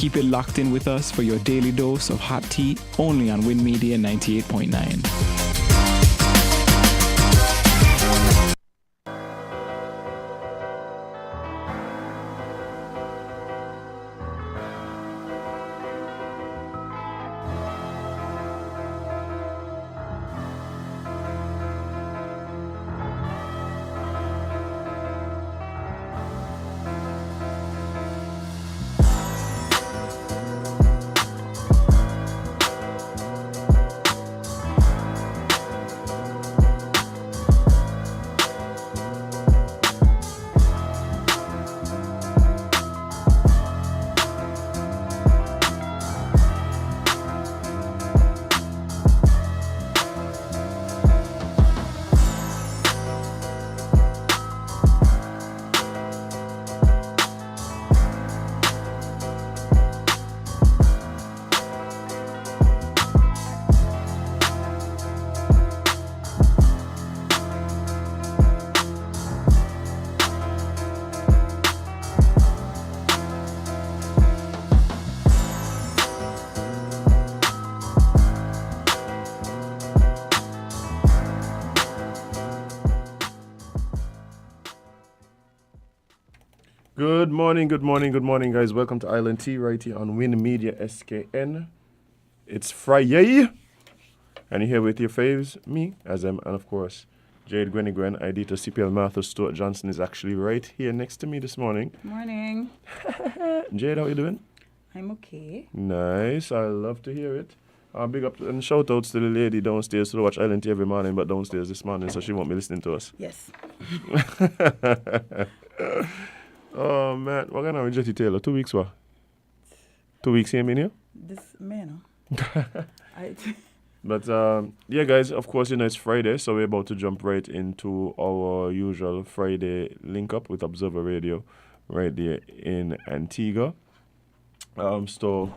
Keep it locked in with us for your daily dose of hot tea only on Win Media 98.9. Good morning, guys. Welcome to Island Tea right here on Win Media SKN. It's Friday, and you're here with your faves, me, Azem, and of course, Jade Gwenny Gwen, Idita CPL Martha Stuart Johnson is actually right here next to me this morning. Morning. Jade, how you doing? I'm okay. Nice, I love to hear it. Big up and shout outs to the lady downstairs who watch Island Tea every morning, but downstairs this morning, so she won't be listening to us. Yes. Oh man, what going on with Jetty Taylor? 2 weeks what? 2 weeks here, here? This man. But yeah, guys, of course, it's Friday, so we're about to jump right into our usual Friday link up with Observer Radio right there in Antigua. So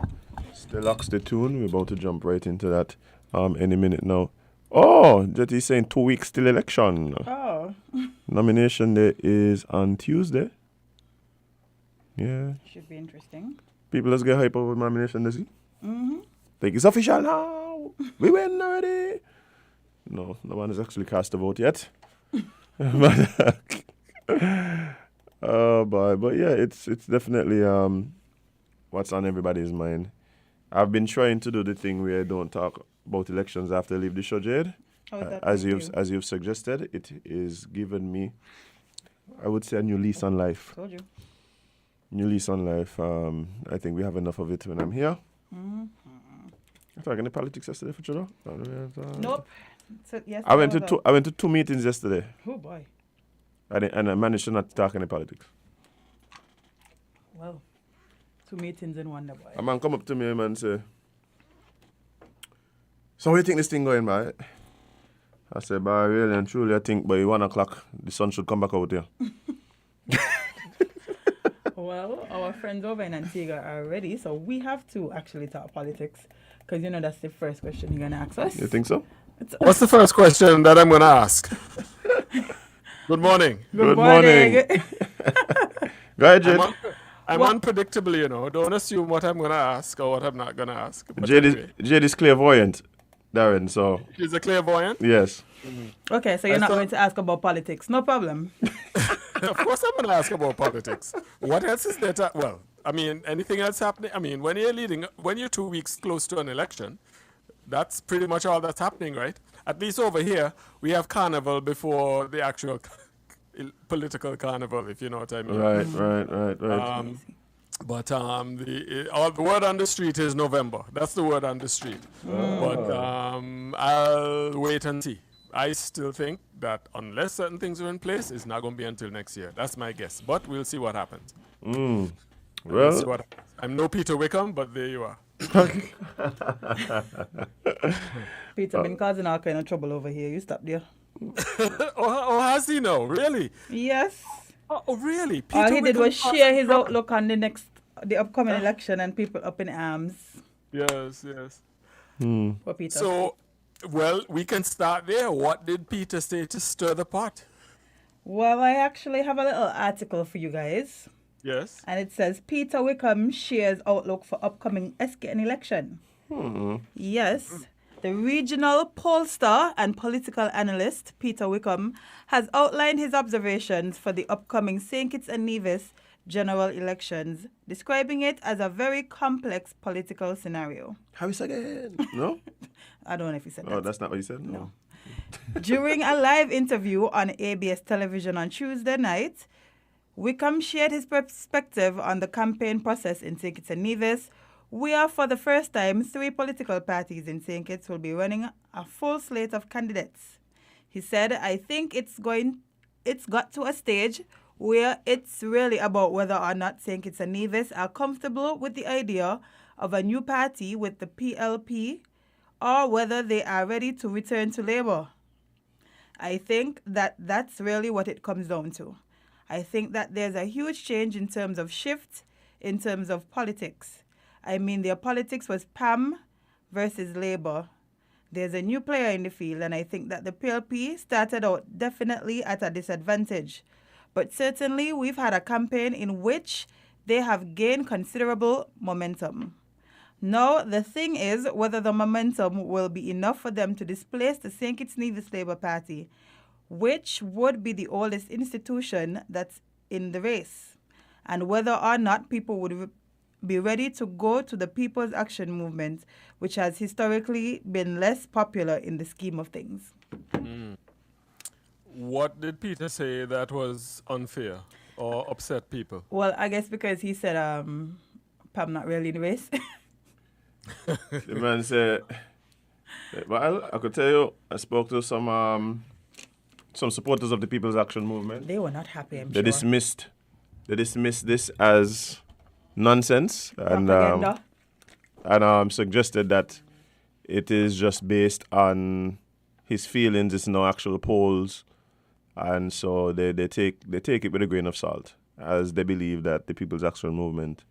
stay locked, stay tuned. We're about to jump right into that any minute now. Oh, Jetty's saying 2 weeks till election. Oh. Nomination day is on Tuesday. Yeah. Should be interesting. People, let's get hype over nomination this week. Mm-hmm. Think it's official now. We win already. No one has actually cast a vote yet. But oh boy, but yeah, it's definitely what's on everybody's mind. I've been trying to do the thing where I don't talk about elections after I leave the show, Jade. How is that as you've suggested, it is given me, I would say, a new lease on life. Told you. New lease on life. I think we have enough of it when I'm here. Mm-hmm. I talk any politics yesterday for you? Nope. So, yes, I went to two meetings yesterday. Oh boy. And I managed to not talk any politics. Well, 2 meetings in one day, boy. A man come up to me and say, "So how you think this thing going, man?" I said, "But really and truly, I think by 1 o'clock the sun should come back out here." Well, our friends over in Antigua are ready, so we have to actually talk politics, because that's the first question you're going to ask us. You think so? What's the first question that I'm going to ask? Good morning. Good morning. Go ahead, Jade. I'm unpredictable, Don't assume what I'm going to ask or what I'm not going to ask. But Jade anyway. is clairvoyant, Darren, so... She's a clairvoyant? Yes. Mm-hmm. Okay, so you're not going to ask about politics. No problem. Of course I'm going to ask about politics. What else is there well, anything else happening? When you're 2 weeks close to an election, that's pretty much all that's happening, right? At least over here, we have Carnival before the actual political carnival, if you know what I mean. Right. But the word on the street is November. That's the word on the street. But I'll wait and see. I still think that unless certain things are in place, it's not going to be until next year. That's my guess. But we'll see what happens. Well, I'm no Peter Wickham, but there you are. Peter been causing all kind of trouble over here. You stop there. Oh, has he now? Really? Yes. Oh, really? Peter All he did was share his Wickham outlook on the upcoming election, and people up in arms. Yes. For Peter. So, well, we can start there. What did Peter say to stir the pot? Well, I actually have a little article for you guys. Yes. And it says Peter Wickham shares outlook for upcoming SKN election. Yes. The regional pollster and political analyst, Peter Wickham, has outlined his observations for the upcoming St. Kitts and Nevis general elections, describing it as a very complex political scenario. Harris again. No? I don't know if he said Oh, that. that's not what you said? No. During a live interview on ABS television on Tuesday night, Wickham shared his perspective on the campaign process in St. Kitts and Nevis, where for the first time 3 political parties in St. Kitts will be running a full slate of candidates. He said, I think it's got to a stage where it's really about whether or not St. Kitts and Nevis are comfortable with the idea of a new party with the PLP or whether they are ready to return to Labour. I think that that's really what it comes down to. I think that there's a huge change in terms of shift, in terms of politics. I mean, their politics was PAM versus Labour. There's a new player in the field, and I think that the PLP started out definitely at a disadvantage. But certainly, we've had a campaign in which they have gained considerable momentum. Now, the thing is whether the momentum will be enough for them to displace the St. Kitts Nevis Labour Party, which would be the oldest institution that's in the race, and whether or not people would be ready to go to the People's Action Movement, which has historically been less popular in the scheme of things. What did Peter say that was unfair or upset people? Well, I guess because he said Pam not really in the race. The man said, well, I could tell you, I spoke to some supporters of the People's Action Movement. They were not happy, I'm They sure. dismissed this as nonsense Propaganda. and suggested that it is just based on his feelings. It's no actual polls, and so they take it with a grain of salt, as they believe that the People's Action Movement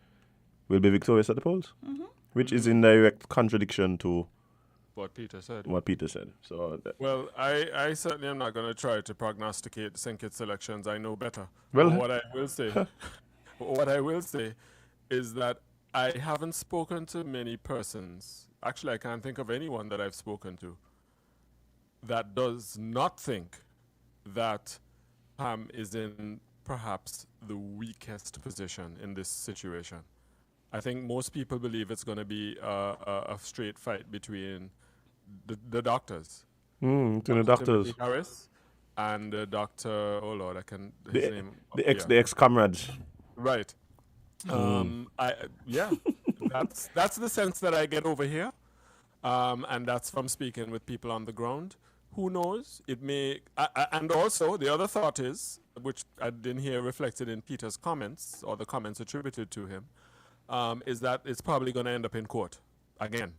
will be victorious at the polls, which is in direct contradiction to What Peter said. what Peter said. So Well, I certainly am not going to try to prognosticate St. Kitts elections. I know better. Well- But what I will say is that I haven't spoken to many persons. Actually, I can't think of anyone that I've spoken to that does not think that Pam is in perhaps the weakest position in this situation. I think most people believe it's going to be a straight fight between the doctors. to the Timothy doctors, Harris and Dr. Oh Lord, I can his the name. the ex comrades. Right. That's the sense that I get over here, and that's from speaking with people on the ground. Who knows? It may, and also the other thought is, which I didn't hear reflected in Peter's comments or the comments attributed to him, is that it's probably going to end up in court again.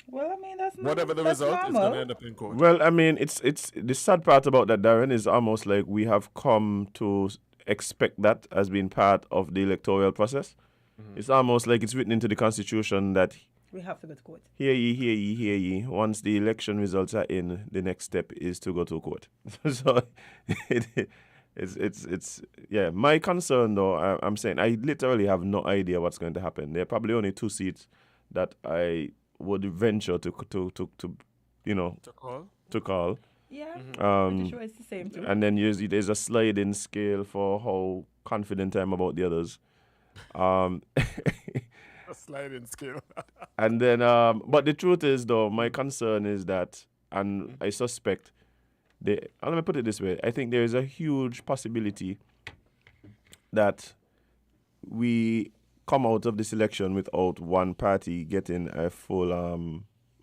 Well, I mean, that's Whatever the that's result, it's normal. going to end up in court. Well, I mean, it's the sad part about that, Darren, is almost like we have come to expect that as being part of the electoral process. It's almost like it's written into the Constitution that We have to go to court. hear ye, hear ye, hear ye. Once the election results are in, the next step is to go to court. So it's yeah. My concern, though, I'm saying I literally have no idea what's going to happen. There are probably only 2 seats that I would venture to you know To call? to call. Yeah, Um, pretty sure it's the same too. And then there's a sliding scale for how confident I am about the others. A sliding scale. And then, but the truth is, though, my concern is that, and I suspect, and let me put it this way, I think there is a huge possibility that we come out of this election without one party getting a full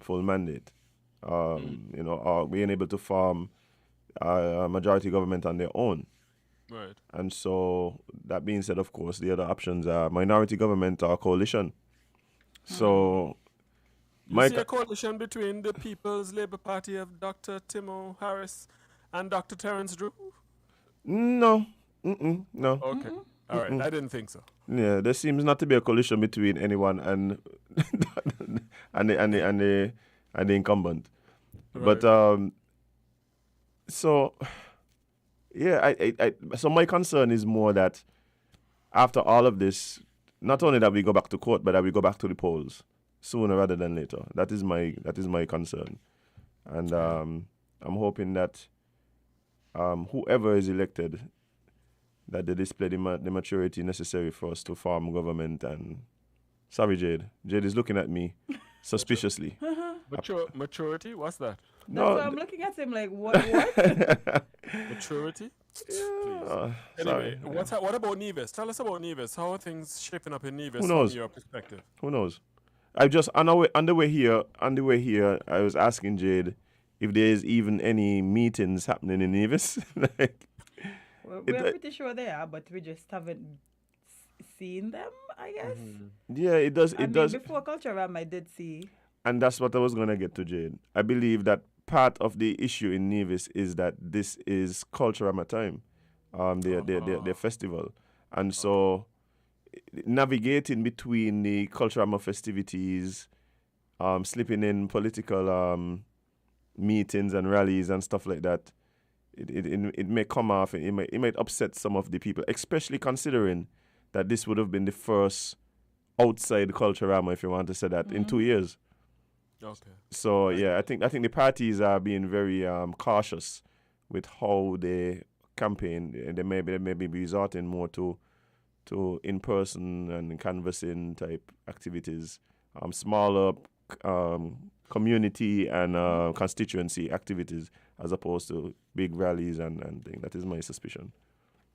mandate. You know, or being able to form a majority government on their own. Right. And so, that being said, of course, the other options are minority government or coalition. So, You see a coalition between the People's Labour Party of Dr. Timo Harris and Dr. Terence Drew? no, no. Okay. All right. I didn't think so. Yeah, there seems not to be a coalition between anyone and the incumbent. Right. But so yeah, so my concern is more that after all of this, not only that we go back to court, but that we go back to the polls sooner rather than later. That is my concern, and I'm hoping that whoever is elected, that they display the maturity necessary for us to form government. And sorry, Jade. Jade is looking at me suspiciously. Maturity? What's that? That's why I'm looking at him like, what? Maturity? Yeah. Anyway, Sorry. what about Nevis? Tell us about Nevis. How are things shaping up in Nevis Who knows? from your perspective? Who knows? I just on the way here, I was asking Jade if there is even any meetings happening in Nevis. Like, We're pretty sure they are, but we just haven't seen them, I guess. yeah, it does. I It mean, does. before Culture Ram, I did see. And that's what I was going to get to, Jade. I believe that part of the issue in Nevis is that this is Culturama time, their festival. And so navigating between the Culturama festivities, slipping in political meetings and rallies and stuff like that, it may come off, it might upset some of the people, especially considering that this would have been the first outside Culturama, if you want to say that, in 2 years. Okay. So yeah, I think the parties are being very cautious with how they campaign. They may be resorting more to in person and canvassing type activities, smaller community and constituency activities as opposed to big rallies and things. That is my suspicion.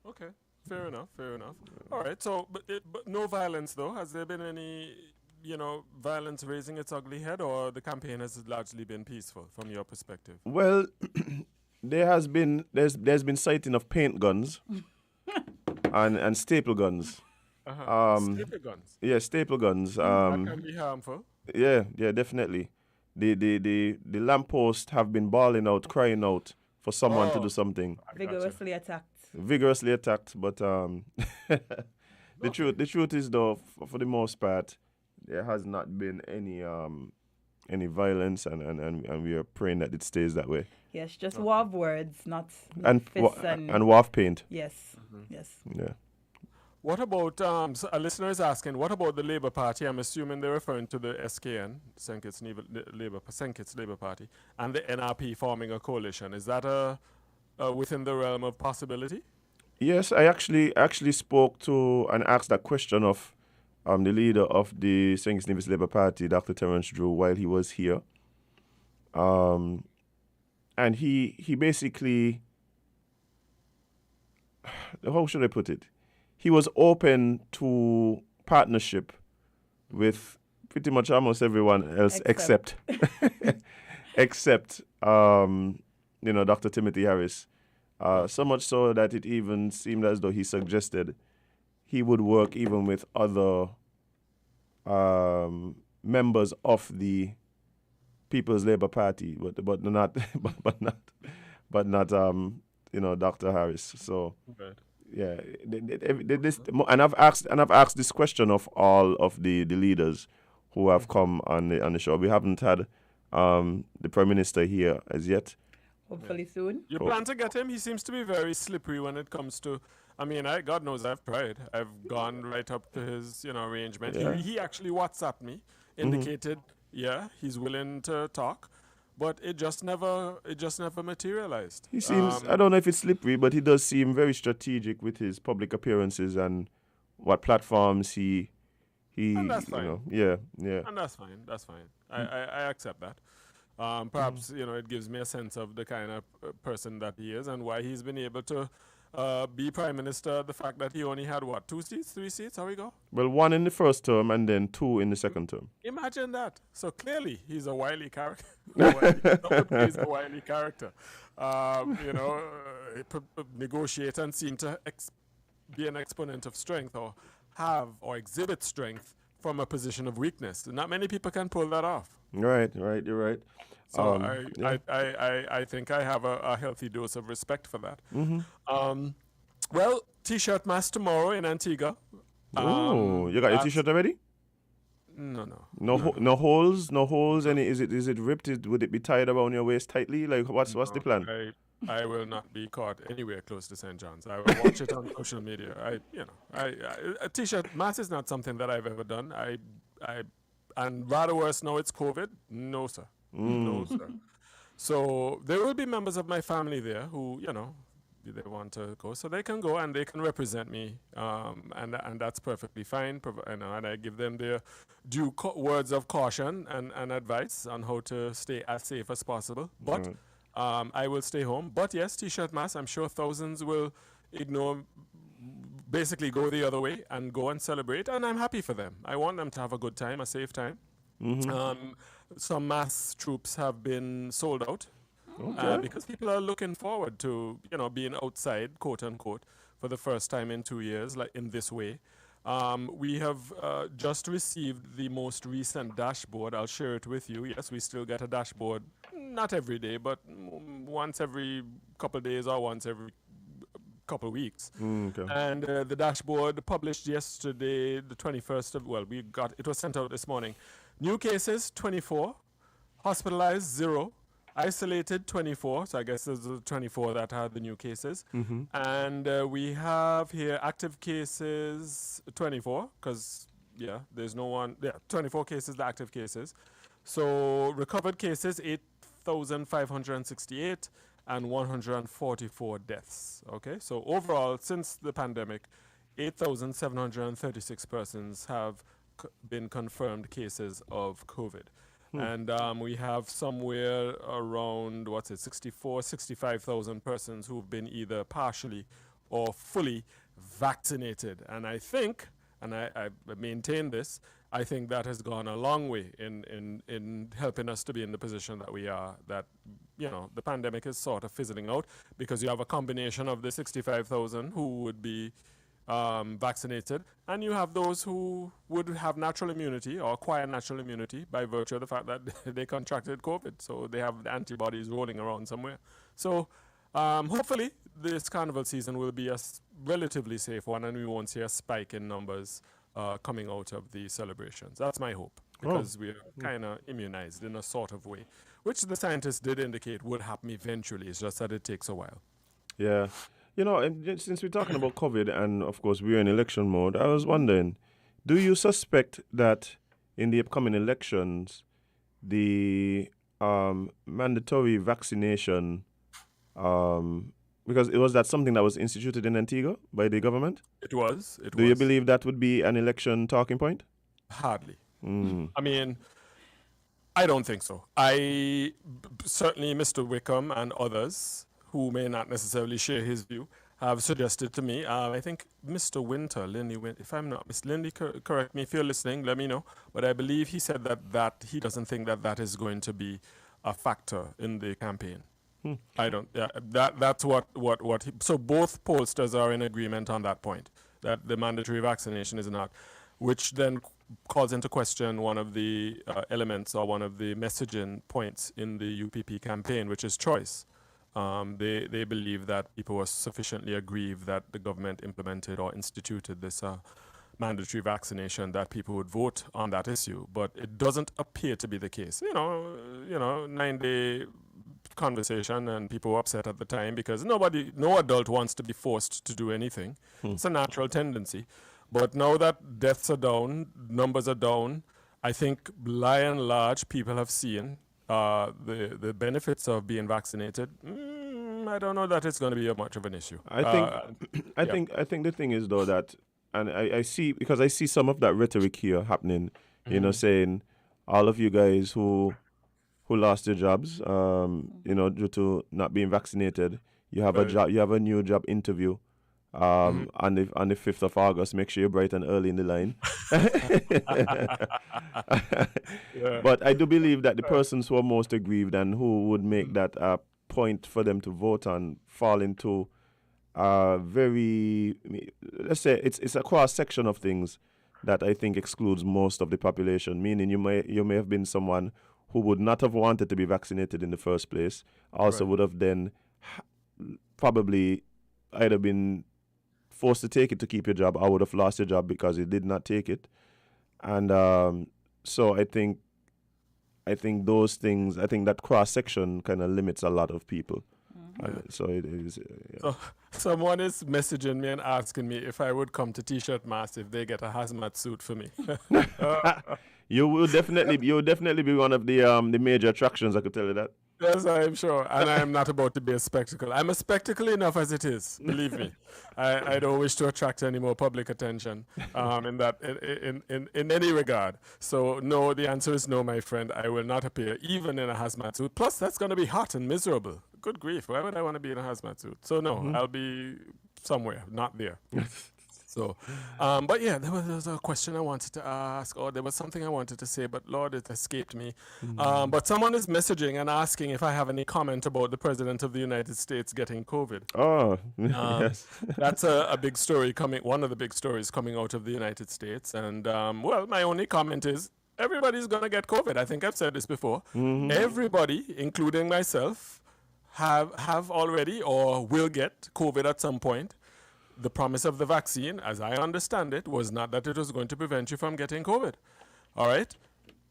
Okay. Fair enough. All right. So, but no violence though. Has there been any, violence raising its ugly head, or the campaign has largely been peaceful from your perspective? Well, there's been sighting of paint guns and staple guns. Staple guns. Yeah, staple guns. That can be harmful. Yeah, definitely. The lampposts have been bawling out, crying out for someone to do something. Vigorously attacked. But the truth is though, for the most part, there has not been any violence, and we are praying that it stays that way. Yes, just war of words, not And fists and war of paint. yes, yes. Yeah. What about, so a listener is asking, what about the Labour Party? I'm assuming they're referring to the SKN, St. Kitts Labour Party, and the NRP forming a coalition. Is that within the realm of possibility? Yes, I actually spoke to and asked that question of the leader of the St. Kitts Nevis Labour Party, Dr. Terence Drew, while he was here. And he basically, how should I put it? He was open to partnership with pretty much almost everyone else except Dr. Timothy Harris. So much so that it even seemed as though he suggested he would work even with other members of the People's Labour Party, but not Dr. Harris. So. Right. Yeah, and I've asked this question of all of the leaders who have come on the show. We haven't had the Prime Minister here as yet. Hopefully soon. You plan to get him? He seems to be very slippery when it comes to. I mean, God knows I've tried. I've gone right up to his arrangement. Yeah. He actually WhatsApped me, indicated he's willing to talk. But it just never materialized. He seems, I don't know if it's slippery, but he does seem very strategic with his public appearances what platforms he and that's fine. Yeah. And that's fine. I accept that. Perhaps, it gives me a sense of the kind of person that he is and why he's been able to be Prime Minister. The fact that he only had, 2 seats, 3 seats? How we go? Well, 1 in the first term and then 2 in the second term. Imagine that. So clearly, he's a wily character. He's a wily character. Negotiate and seem to be an exponent of strength or have or exhibit strength from a position of weakness. Not many people can pull that off. Right. You're right. So I think I have a healthy dose of respect for that. Well, T-shirt mass tomorrow in Antigua. Oh, you got your T-shirt already? No. No holes, no holes. Any? Is it ripped? Would it be tied around your waist tightly? Like what's the plan? I will not be caught anywhere close to St. John's. I will watch it on social media. A t-shirt mask is not something that I've ever done. And rather worse now it's COVID. No, sir. No, sir. So there will be members of my family there who, they want to go, so they can go and they can represent me, and that's perfectly fine. And I give them their due words of caution and advice on how to stay as safe as possible. But I will stay home. But yes, t-shirt mask. I'm sure thousands will ignore, basically go the other way and go and celebrate. And I'm happy for them. I want them to have a good time, a safe time. Some mass troops have been sold out. Because people are looking forward to, being outside, quote unquote, for the first time in 2 years, like in this way. We have just received the most recent dashboard. I'll share it with you. Yes, we still get a dashboard, not every day, but once every couple of days or once every couple of weeks. And the dashboard published yesterday, the 21st of, it was sent out this morning. New cases, 24. Hospitalized, 0. Isolated 24, so I guess there's the 24 that had the new cases. And we have here active cases 24, because, there's no one, 24 cases, the active cases. So recovered cases 8,568 and 144 deaths. Okay, so overall, since the pandemic, 8,736 persons have been confirmed cases of COVID. And we have somewhere around, 65,000 persons who've been either partially or fully vaccinated. And I think, and I maintain this, I think that has gone a long way in helping us to be in the position that we are, that, the pandemic is sort of fizzling out because you have a combination of the 65,000 who would be vaccinated, and you have those who would have natural immunity or acquire natural immunity by virtue of the fact that they contracted COVID, so they have the antibodies rolling around somewhere. So hopefully this carnival season will be a relatively safe one, and we won't see a spike in numbers coming out of the celebrations. That's my hope, because we're kind of immunized in a sort of way, which the scientists did indicate would happen eventually. It's just that it takes a while. Yeah. And since we're talking about COVID and, of course, we're in election mode, I was wondering, do you suspect that in the upcoming elections, the mandatory vaccination, because was that something that was instituted in Antigua by the government? It was. Do you believe that would be an election talking point? Hardly. I mean, I don't think so. Certainly Mr. Wickham and others who may not necessarily share his view, have suggested to me, I think Mr. Lindy Winter, if I'm not Lindy, correct me if you're listening, let me know, but I believe he said that he doesn't think that is going to be a factor in the campaign. I don't, that's what so both pollsters are in agreement on that point, that the mandatory vaccination is not, which then calls into question one of the elements or one of the messaging points in the UPP campaign, which is choice. They believe that people were sufficiently aggrieved that the government implemented or instituted this mandatory vaccination that people would vote on that issue. But it doesn't appear to be the case. 9-day conversation, and people were upset at the time because no adult wants to be forced to do anything. It's a natural tendency. But now that deaths are down, numbers are down, I think by and large people have seen the benefits of being vaccinated. I don't know that it's going to be much of an issue. I think the thing is though that, and I see, because I see some of that rhetoric here happening, saying all of you guys who lost your jobs, due to not being vaccinated, you have a job, you have a new job interview. On the 5th of August, make sure you're bright and early in the line. But I do believe that the persons who are most aggrieved and who would make that a point for them to vote on fall into very, let's say it's a cross section of things that I think excludes most of the population, meaning you may have been someone who would not have wanted to be vaccinated in the first place, also would have then probably either been forced to take it to keep your job, or would have lost your job because you did not take it. And So I think those things, I think that cross section kind of limits a lot of people. So it is. Yeah. So someone is messaging me and asking me if I would come to T-shirt Mass if they get a hazmat suit for me. You will definitely be one of the major attractions. I could tell you that. Yes, I am sure. And I am not about to be a spectacle. I'm a spectacle enough as it is, believe me. I don't wish to attract any more public attention in any regard. So no, the answer is no, my friend. I will not appear even in a hazmat suit. Plus, that's going to be hot and miserable. Good grief. Why would I want to be in a hazmat suit? So no, I'll be somewhere, not there. So, but yeah, there was a question I wanted to ask, or there was something I wanted to say, but Lord, it escaped me. But someone is messaging and asking if I have any comment about the President of the United States getting COVID. Oh, yes. That's a big story one of the big stories coming out of the United States. And, well, my only comment is everybody's going to get COVID. I think I've said this before. Everybody, including myself, have already or will get COVID at some point. The promise of the vaccine, as I understand it, was not that it was going to prevent you from getting COVID. All right?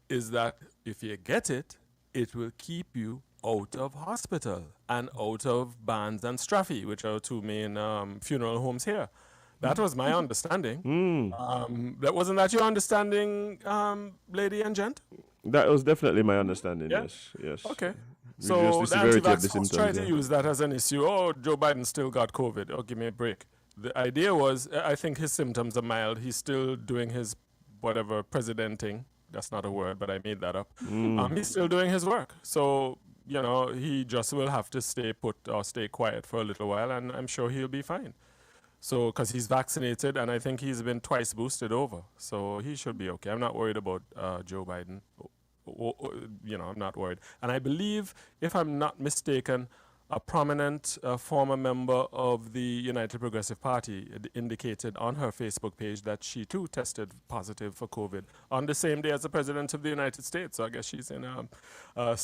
Is that if you get it, it will keep you out of hospital and out of Barnes and Straffy, which are two main funeral homes here. That was my understanding. That wasn't that your understanding, lady and gent? That was definitely my understanding. Yeah? Yes. Okay. Reduce So the the severity of the anti-vax folks try symptoms, to yeah. use that as an issue. Oh, Joe Biden still got COVID. Oh, give me a break. The idea was, I think his symptoms are mild. He's still doing his whatever presidenting. That's not a word, but I made that up. He's still doing his work. So, he just will have to stay put or stay quiet for a little while, and I'm sure he'll be fine. So, because he's vaccinated, and I think he's been twice boosted over. So he should be okay. I'm not worried about Joe Biden. I'm not worried. And I believe, if I'm not mistaken, a prominent former member of the United Progressive Party indicated on her Facebook page that she too tested positive for COVID on the same day as the President of the United States. So I guess she's in if I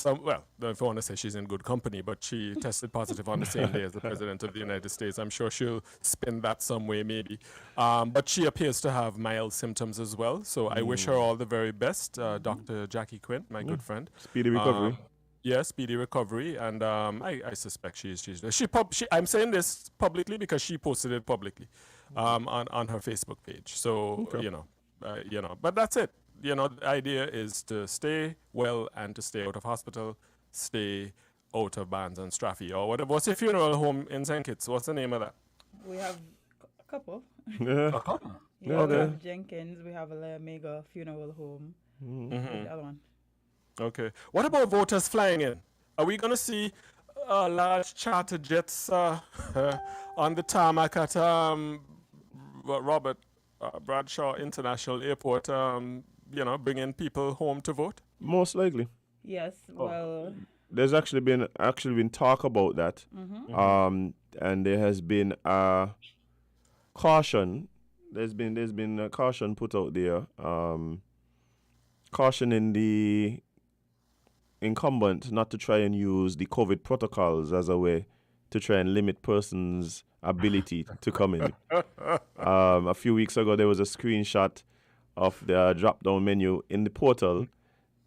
want to say she's in good company, but she tested positive on the same day as the President of the United States. I'm sure she'll spin that some way maybe. But she appears to have mild symptoms as well. So I wish her all the very best, Dr. Jackie Quinn, my good friend. Speedy recovery. Yes, speedy recovery, and I suspect I'm saying this publicly because she posted it publicly on her Facebook page. So but that's it. The idea is to stay well and to stay out of hospital, stay out of Barnes and Straffy or whatever. What's your funeral home in St. Kitts? What's the name of that? We have a couple. Yeah. Yeah, we have Jenkins. We have a Mega Funeral Home. The other one. Okay. What about voters flying in? Are we going to see large charter jets on the tarmac at Robert Bradshaw International Airport, bringing people home to vote? Most likely. Yes, well... There's actually been talk about that. And there has been a caution. There's been a caution put out there. Cautioning the incumbent not to try and use the COVID protocols as a way to try and limit persons' ability to come in. A few weeks ago, there was a screenshot of the drop-down menu in the portal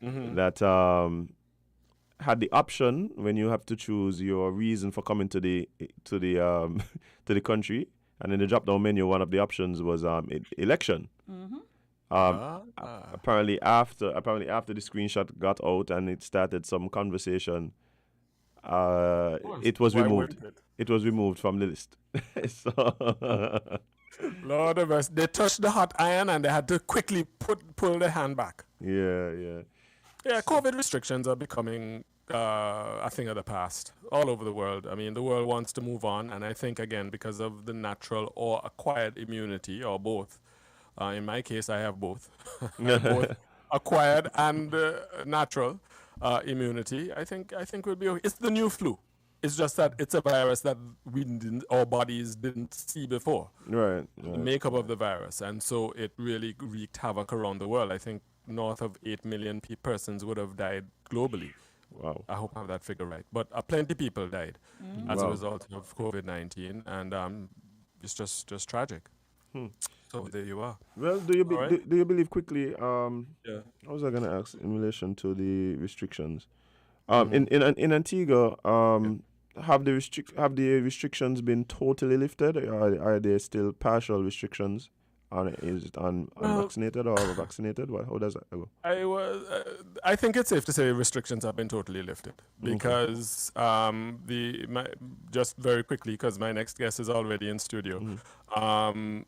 that had the option when you have to choose your reason for coming to the to the country, and in the drop-down menu, one of the options was election. Apparently after the screenshot got out and it started some conversation, it was removed. It was removed from the list. So Lord of us, they touched the hot iron and they had to quickly pull their hand back. yeah. Yeah, COVID restrictions are becoming a thing of the past all over the world. I mean, the world wants to move on, and I think, again, because of the natural or acquired immunity, or both. In my case, I have both. Both acquired and natural immunity. I think we'll be okay. It's the new flu. It's just that it's a virus that our bodies didn't see before. Right. The makeup of the virus. And so it really wreaked havoc around the world. I think north of 8 million persons would have died globally. Wow. I hope I have that figure right. But plenty of people died as a result of COVID-19. And it's just tragic. So there you are. Well, All right. do you believe quickly? Yeah. What was I gonna ask in relation to the restrictions? Mhm. In Antigua, have the restrictions been totally lifted? Are there still partial restrictions? On is it on Well, unvaccinated or vaccinated? What? How does that go? I think it's safe to say restrictions have been totally lifted Okay. because just very quickly because my next guest is already in studio. Mhm. Um,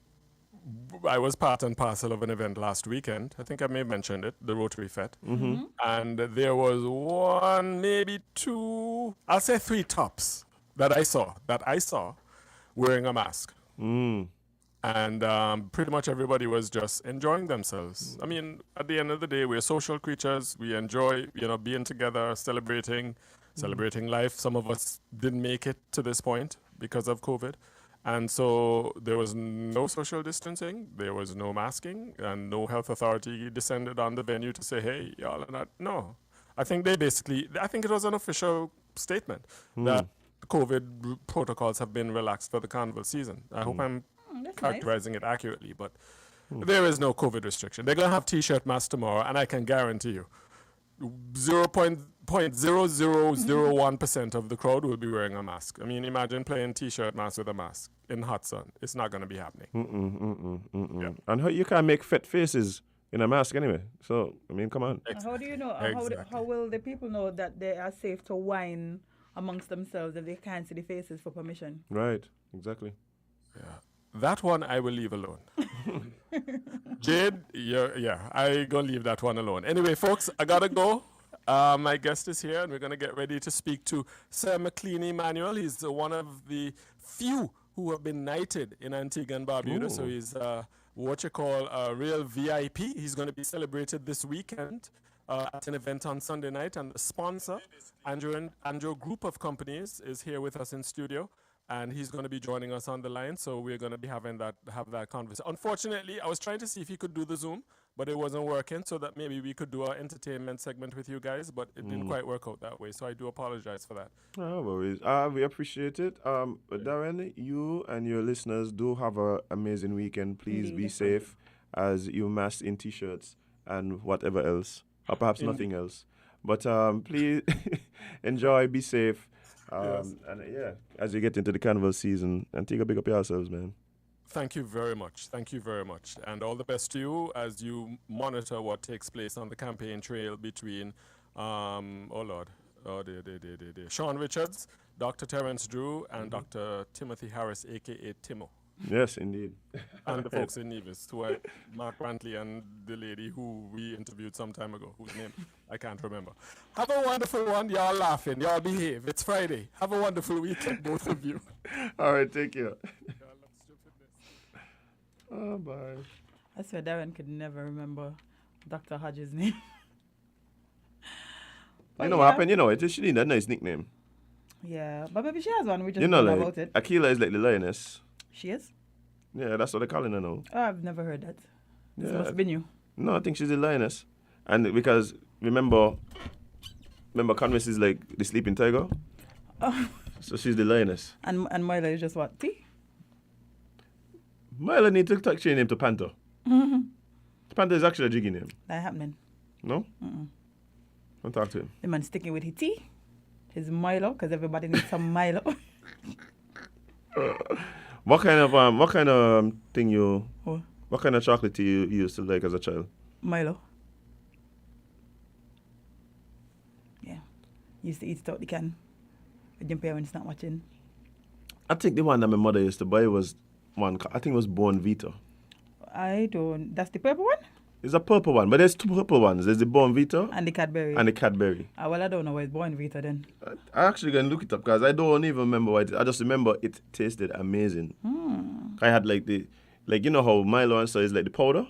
I was part and parcel of an event last weekend. I think I may have mentioned it, the Rotary Fete. Mm-hmm. And there was one, maybe two, I'll say three tops that I saw wearing a mask. Mm. And pretty much everybody was just enjoying themselves. I mean, at the end of the day, we're social creatures. We enjoy, being together, celebrating life. Some of us didn't make it to this point because of COVID. And so there was no social distancing, there was no masking, and no health authority descended on the venue to say, hey, y'all are not. No. I think I think it was an official statement that COVID protocols have been relaxed for the Carnival season. I hope I'm That's nice. characterizing it accurately, but there is no COVID restriction. They're going to have T-shirt masks tomorrow, and I can guarantee you 0.0001% of the crowd will be wearing a mask. I mean, imagine playing T-shirt mask with a mask in hot sun. It's not going to be happening. Yeah. And you can't make fat faces in a mask anyway. So I mean, come on. How do you know? Exactly. How will the people know that they are safe to whine amongst themselves if they can't see the faces for permission? Right. Exactly. Yeah. That one I will leave alone. Jade, I gonna leave that one alone. Anyway, folks, I gotta go. My guest is here, and we're gonna get ready to speak to Sir McLean Emmanuel. He's one of the few who have been knighted in Antigua and Barbuda, so he's what you call a real VIP. He's gonna be celebrated this weekend at an event on Sunday night, and the sponsor, Andrew Group of Companies, is here with us in studio. And he's going to be joining us on the line, so we're going to be have that conversation. Unfortunately, I was trying to see if he could do the Zoom, but it wasn't working, so that maybe we could do an entertainment segment with you guys, but it didn't quite work out that way, so I do apologize for that. No worries. We appreciate it. Darren, you and your listeners do have an amazing weekend. Please be safe as you mask in T-shirts and whatever else, or perhaps nothing else. But please enjoy, be safe. Yes. And as you get into the Carnival season, Antigua, big up yourselves, man. Thank you very much. Thank you very much. And all the best to you as you monitor what takes place on the campaign trail between, Sean Richards, Dr. Terence Drew, and Dr. Timothy Harris, a.k.a. Timo. Yes, indeed. And the folks in Nevis, Mark Brantley and the lady who we interviewed some time ago, whose name I can't remember. Have a wonderful one. Y'all laughing. Y'all behave. It's Friday. Have a wonderful weekend, both of you. All right, take care. Oh, bye. I swear Darren could never remember Dr. Hodges' name. You know what happened? She need a nice nickname. Yeah, but maybe she has one. We just You don't know, know like, about it. Aquila is like the lioness. She is? Yeah, that's what they're calling her now. Oh, I've never heard that. This Yeah. must be new. No, I think she's the lioness. And because, remember Converse is like the sleeping tiger? Oh. So she's the lioness. And Myla is just what? T? Myla need to change name to Panther. Mm-hmm. Panther is actually a jiggy name. That happening. No? Don't talk to him. The man sticking with his T. His Milo, because everybody needs some Milo. What kind of thing What? what kind of chocolate you used to like as a child? Milo. Yeah. Used to eat it out the can. With your parents not watching. I think the one that my mother used to buy was I think it was Born Vita. I don't. That's the purple one? It's a purple one, but there's two purple ones. There's the Born Vita And the Cadbury. and the Cadbury. Well, I don't know why it's Born Vita then. I actually gonna look it up because I don't even remember what it is. I just remember it tasted amazing. I had like you know how Milo and so is like the powder.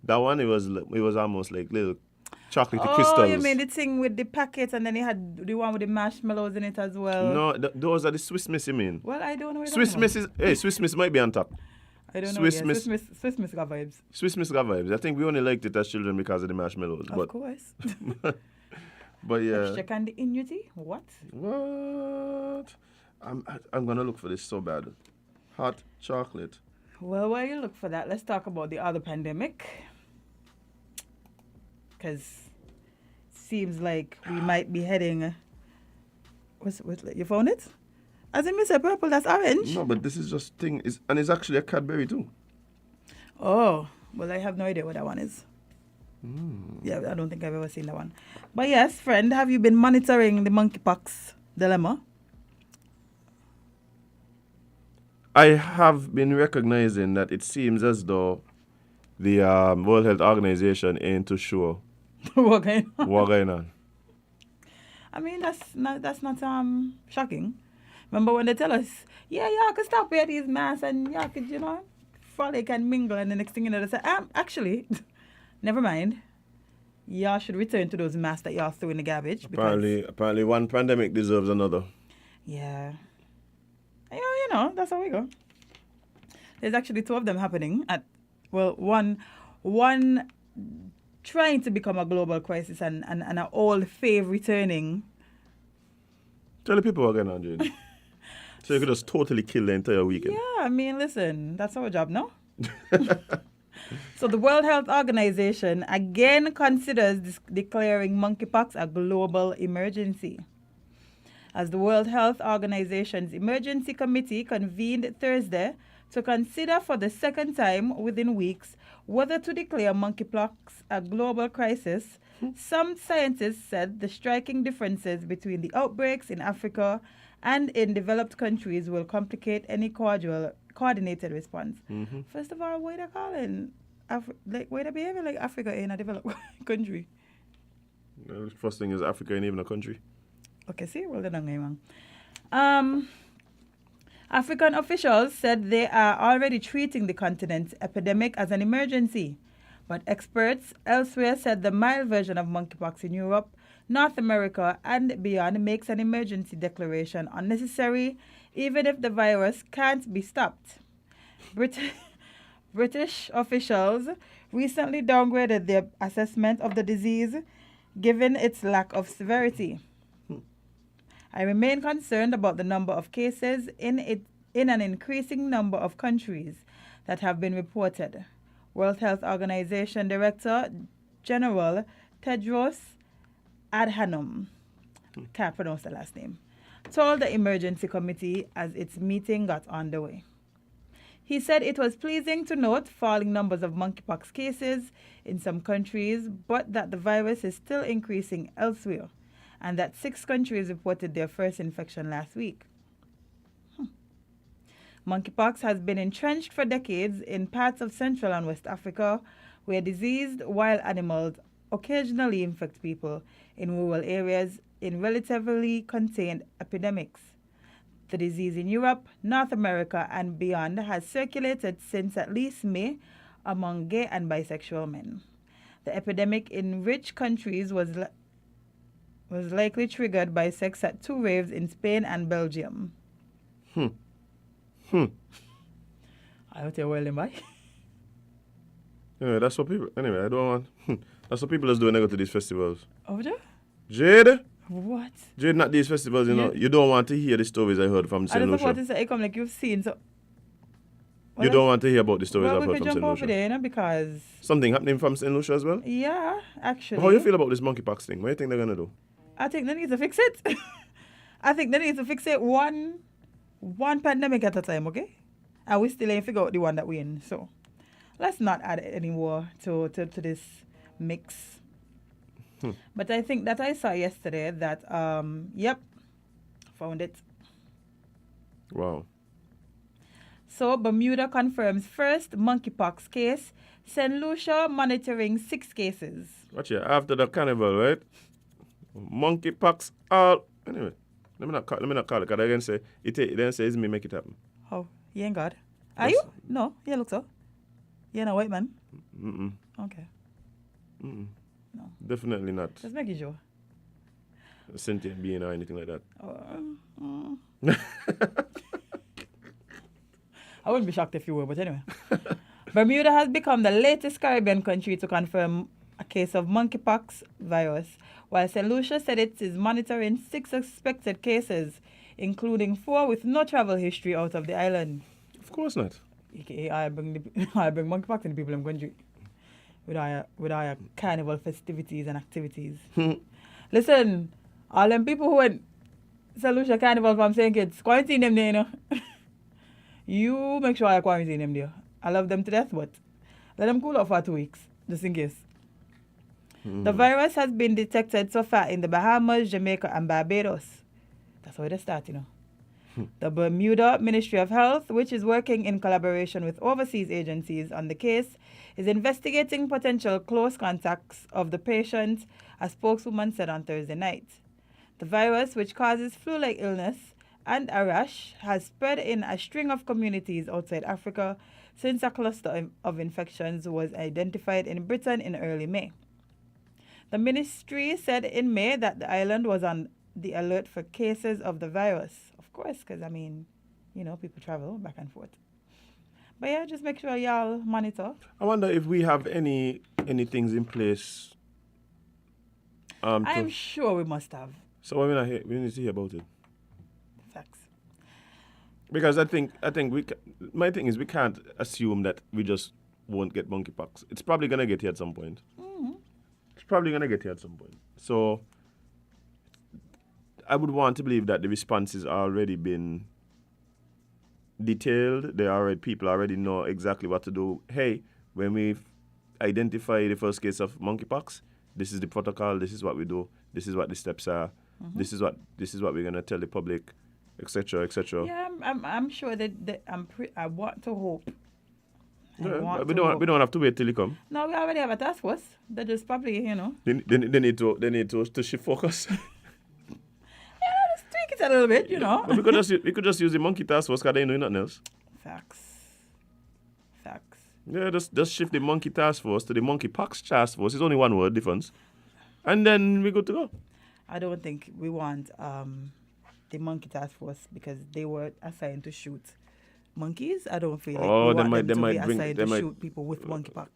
That one it was almost like little chocolatey crystals. Oh, you mean the thing with the packet and then you had the one with the marshmallows in it as well? No, those are the Swiss Miss. You mean? Well, I don't know. What Swiss Miss Swiss Miss might be on top. I don't know. Swiss Yeah, Miss. Swiss Miss got vibes. Swiss Miss got vibes. I think we only liked it as children because of the marshmallows. Of course. But yeah. Extra candy in your tea? What? What? I'm gonna look for this so bad. Hot chocolate. Well, while you look for that, let's talk about the other pandemic. Because seems like we might be heading. What's you found it? As in, Mr. Purple, that's orange. No, but this is just thing. And it's actually a Cadbury too. Oh, well, I have no idea what that one is. Yeah, I don't think I've ever seen that one. But yes, friend, have you been monitoring the monkeypox dilemma? I have been recognizing that it seems as though the World Health Organization ain't too sure What kind? what's going on. I mean, that's not shocking. Remember when they tell us, yeah, y'all can stop wearing these masks and y'all could, frolic and mingle, and the next thing you know, they say, actually, never mind. Y'all should return to those masks that y'all threw in the garbage. Apparently one pandemic deserves another. Yeah. That's how we go. There's actually two of them happening one trying to become a global crisis and an old fave returning. Tell the people what's going on, Jane. So you could just totally kill the entire weekend. Yeah, I mean, listen, that's our job, no? So the World Health Organization again considers declaring monkeypox a global emergency. As the World Health Organization's Emergency Committee convened Thursday to consider for the second time within weeks whether to declare monkeypox a global crisis, some scientists said the striking differences between the outbreaks in Africa and in developed countries will complicate any coordinated response. First of all, why they calling why they behaving like Africa in a developed country? The first thing is Africa ain't even a country. Okay, see, well done, African officials said they are already treating the continent's epidemic as an emergency, but experts elsewhere said the mild version of monkeypox in Europe, North America, and beyond makes an emergency declaration unnecessary, even if the virus can't be stopped. British officials recently downgraded their assessment of the disease, given its lack of severity. I remain concerned about the number of cases in an increasing number of countries that have been reported. World Health Organization Director General Tedros Adhanom, can't pronounce the last name, told the emergency committee as its meeting got underway. He said it was pleasing to note falling numbers of monkeypox cases in some countries, but that the virus is still increasing elsewhere, and that 6 countries reported their first infection last week. Monkeypox has been entrenched for decades in parts of Central and West Africa, where diseased wild animals occasionally infect people in rural areas in relatively contained epidemics. The disease in Europe, North America, and beyond has circulated since at least May among gay and bisexual men. The epidemic in rich countries was likely triggered by sex at 2 raves in Spain and Belgium. I hope you're well, bye. Anyway, that's what people. Anyway, I don't want. That's what people is doing. They go to these festivals. Oh, there? Jade? What? Jade, not these festivals, you know. You don't want to hear the stories I heard from I St. don't know what Lucia. to say. Come like you've seen. So. You don't want to hear about the stories Well, I've we heard could from St. jump over Lucia. there, because. Something happening from St. Lucia as well? Yeah, actually. How you feel about this monkeypox thing? What do you think they're going to do? I think they need to fix it. I think they need to fix it one pandemic at a time, okay? And we still ain't figure out the one that we're in. So let's not add any more to this mix. But I think that I saw yesterday that, found it. Wow. So Bermuda confirms first monkeypox case. St. Lucia monitoring 6 cases. Watch it. After the carnival, right? Monkeypox all. Anyway, let me not call it, because I can say, it then says me make it happen. How? You ain't God? Are Yes. you? No, you look so. You're not a white man? Mm-mm. Okay. Mm-mm. No. Definitely not Just making sure. sentient being or anything like that. I wouldn't be shocked if you were, but anyway. Bermuda has become the latest Caribbean country to confirm a case of monkeypox virus, while St. Lucia said it is monitoring 6 suspected cases, including 4 with no travel history out of the island. Of course not. I bring I bring monkeypox in the people in the country with our carnival festivities and activities. Listen, all them people who went Solution Carnival from St. Kitts, quarantine them there, you know. You make sure I quarantine them there. I love them to death, but let them cool off for 2 weeks, just in case. The virus has been detected so far in the Bahamas, Jamaica, and Barbados. That's where they start, you know. The Bermuda Ministry of Health, which is working in collaboration with overseas agencies on the case, is investigating potential close contacts of the patient, a spokeswoman said on Thursday night. The virus, which causes flu-like illness and a rash, has spread in a string of communities outside Africa since a cluster of infections was identified in Britain in early May. The ministry said in May that the island was on the alert for cases of the virus. Of course, because, I mean, you know, people travel back and forth. But yeah, just make sure y'all monitor. I wonder if we have any things in place. I'm sure we must have. So why we not hear, we need to hear about it. Facts. Because I think my thing is we can't assume that we just won't get monkeypox. It's probably gonna get here at some point. It's probably gonna get here at some point. So I would want to believe that the responses are already been detailed. People already know exactly what to do. Hey, when we identify the first case of monkeypox, this is the protocol. This is what we do. This is what the steps are. This is what we're gonna tell the public, etc., etc. Yeah, I'm sure that I want to hope. Yeah, we don't have to wait till he come. No, we already have a task force. They just probably, you know. They need to shift focus. Just tweak it a little bit, you know. But we could just use the monkey task force because they know nothing else. Facts. Yeah, just shift the monkey task force to the monkeypox task force. It's only one word difference, and then we're good to go. I don't think we want the monkey task force because they were assigned to shoot monkeys. I don't feel like we want them to be assigned to shoot people with monkeypox.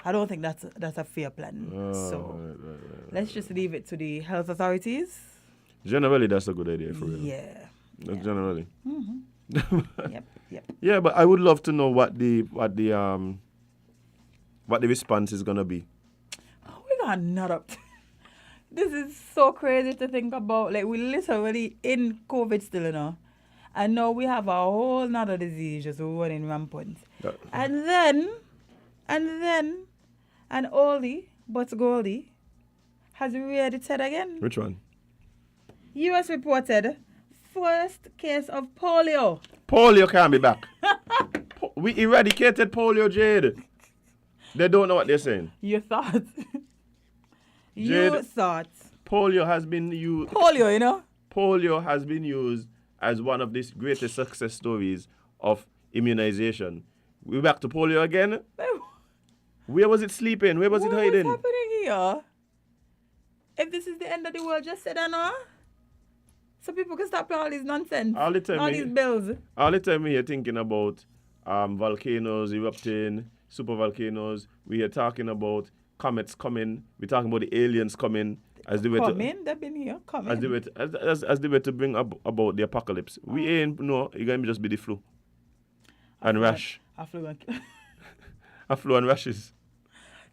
I don't think that's a fair plan. Right. Let's just leave it to the health authorities. Generally, that's a good idea for real. Yeah. Generally. Yep. Yeah, but I would love to know what the response is gonna be. We got nut up. This is so crazy to think about. Like, we literally in COVID still, you know. And now we have a whole nother disease just running rampant. And then, an oldie but goldie has reared its head again. Which one? U.S. reported first case of polio. Polio can't be back. We eradicated polio, Jade. They don't know what they're saying. You thought. Jade, polio has been used. Polio, you know? Polio has been used as one of the greatest success stories of immunization. We're back to polio again. Where was it sleeping? Where was it hiding? What's happening here? If this is the end of the world, just say that now. So people can stop all this nonsense. All these bills. All the time you're thinking about volcanoes erupting, super volcanoes. We are talking about comets coming. We're talking about the aliens coming. As they were they've been here, coming. As they were to bring up about the apocalypse. We ain't, no, it's going to just be the flu. And rash. A flu and rashes.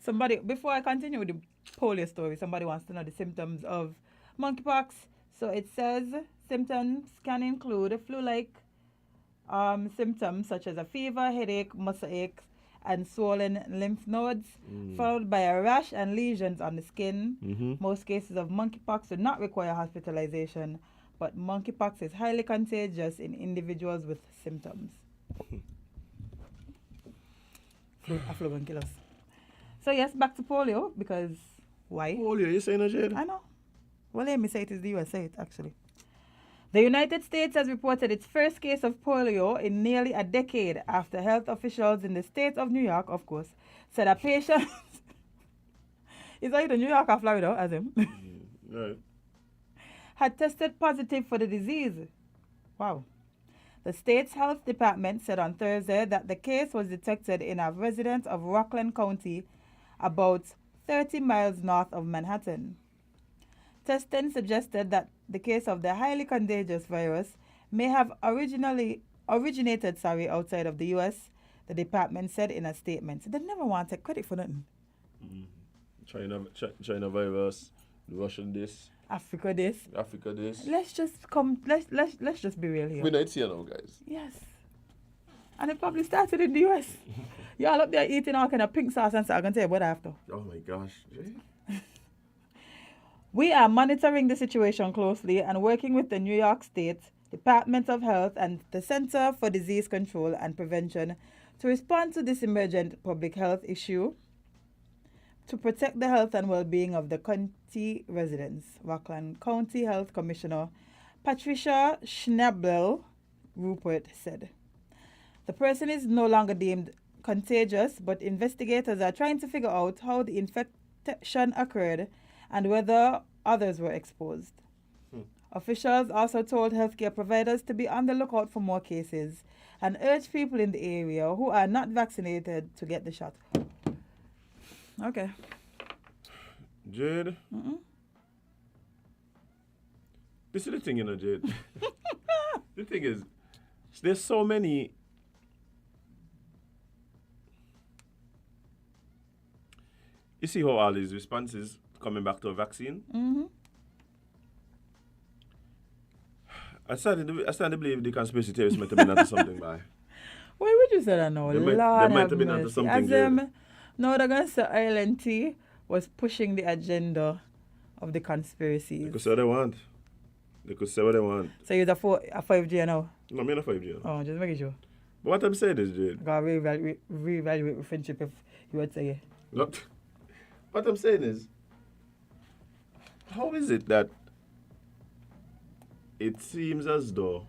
Somebody, before I continue with the polio story, somebody wants to know the symptoms of monkeypox. So it says symptoms can include flu-like symptoms such as a fever, headache, muscle aches, and swollen lymph nodes, followed by a rash and lesions on the skin. Most cases of monkeypox do not require hospitalization, but monkeypox is highly contagious in individuals with symptoms. Flu can kill us. So yes, back to polio, because why? Polio, you saying, Jade? I know. Well, let me say it is the US, say it actually. The United States has reported its first case of polio in nearly a decade after health officials in the state of New York, of course, said a patient... It's either New York or Florida, as him. Right. Had tested positive for the disease. Wow. The state's health department said on Thursday that the case was detected in a resident of Rockland County, about 30 miles north of Manhattan. Testing suggested that the case of the highly contagious virus may have originated outside of the U.S., the department said in a statement. They never want to take credit for nothing. China virus, the Russian this, Africa this. Africa this. Let's just be real here. We're not here now, guys. Yes. And it probably started in the US. Y'all up there eating all kind of pink sauce and stuff. I can tell you what after. Oh my gosh. We are monitoring the situation closely and working with the New York State Department of Health and the Center for Disease Control and Prevention to respond to this emergent public health issue to protect the health and well-being of the county residents, Rockland County Health Commissioner Patricia Schnabel Rupert said. The person is no longer deemed contagious, but investigators are trying to figure out how the infection occurred and whether others were exposed. Officials also told healthcare providers to be on the lookout for more cases and urged people in the area who are not vaccinated to get the shot. Okay. Jade. This is the thing, Jade. The thing is, there's so many. You see how all these responses coming back to a vaccine? I started to believe the conspiracy theorists might have been onto something, by. Why would you say that now? They might have been onto something. No, they're going to say ILNT was pushing the agenda of the conspiracies. They could say what they want. They could say what they want. So you're a 5G now? No, I'm not 5G. Oh, just making sure. But what I'm saying is, Jade. Gotta reevaluate friendship if you would say it. Look, what I'm saying is, how is it that it seems as though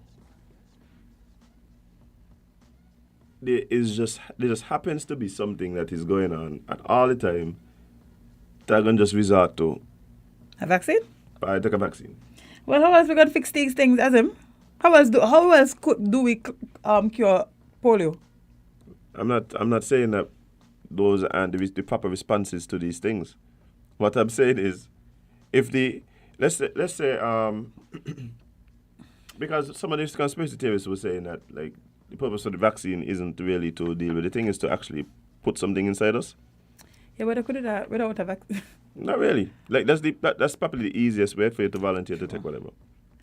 there just happens to be something that is going on at all the time they're going to just resort to a vaccine? I take a vaccine. Well, how else we going to fix these things, Azim? How else do we cure polio? I'm not saying that those aren't the proper responses to these things. What I'm saying is, if let's say because some of these conspiracy theorists were saying that like the purpose of the vaccine isn't really to deal with the thing, is to actually put something inside us. Yeah, but I could do that without a vaccine. Not really. Like that's probably the easiest way for you to volunteer to take whatever.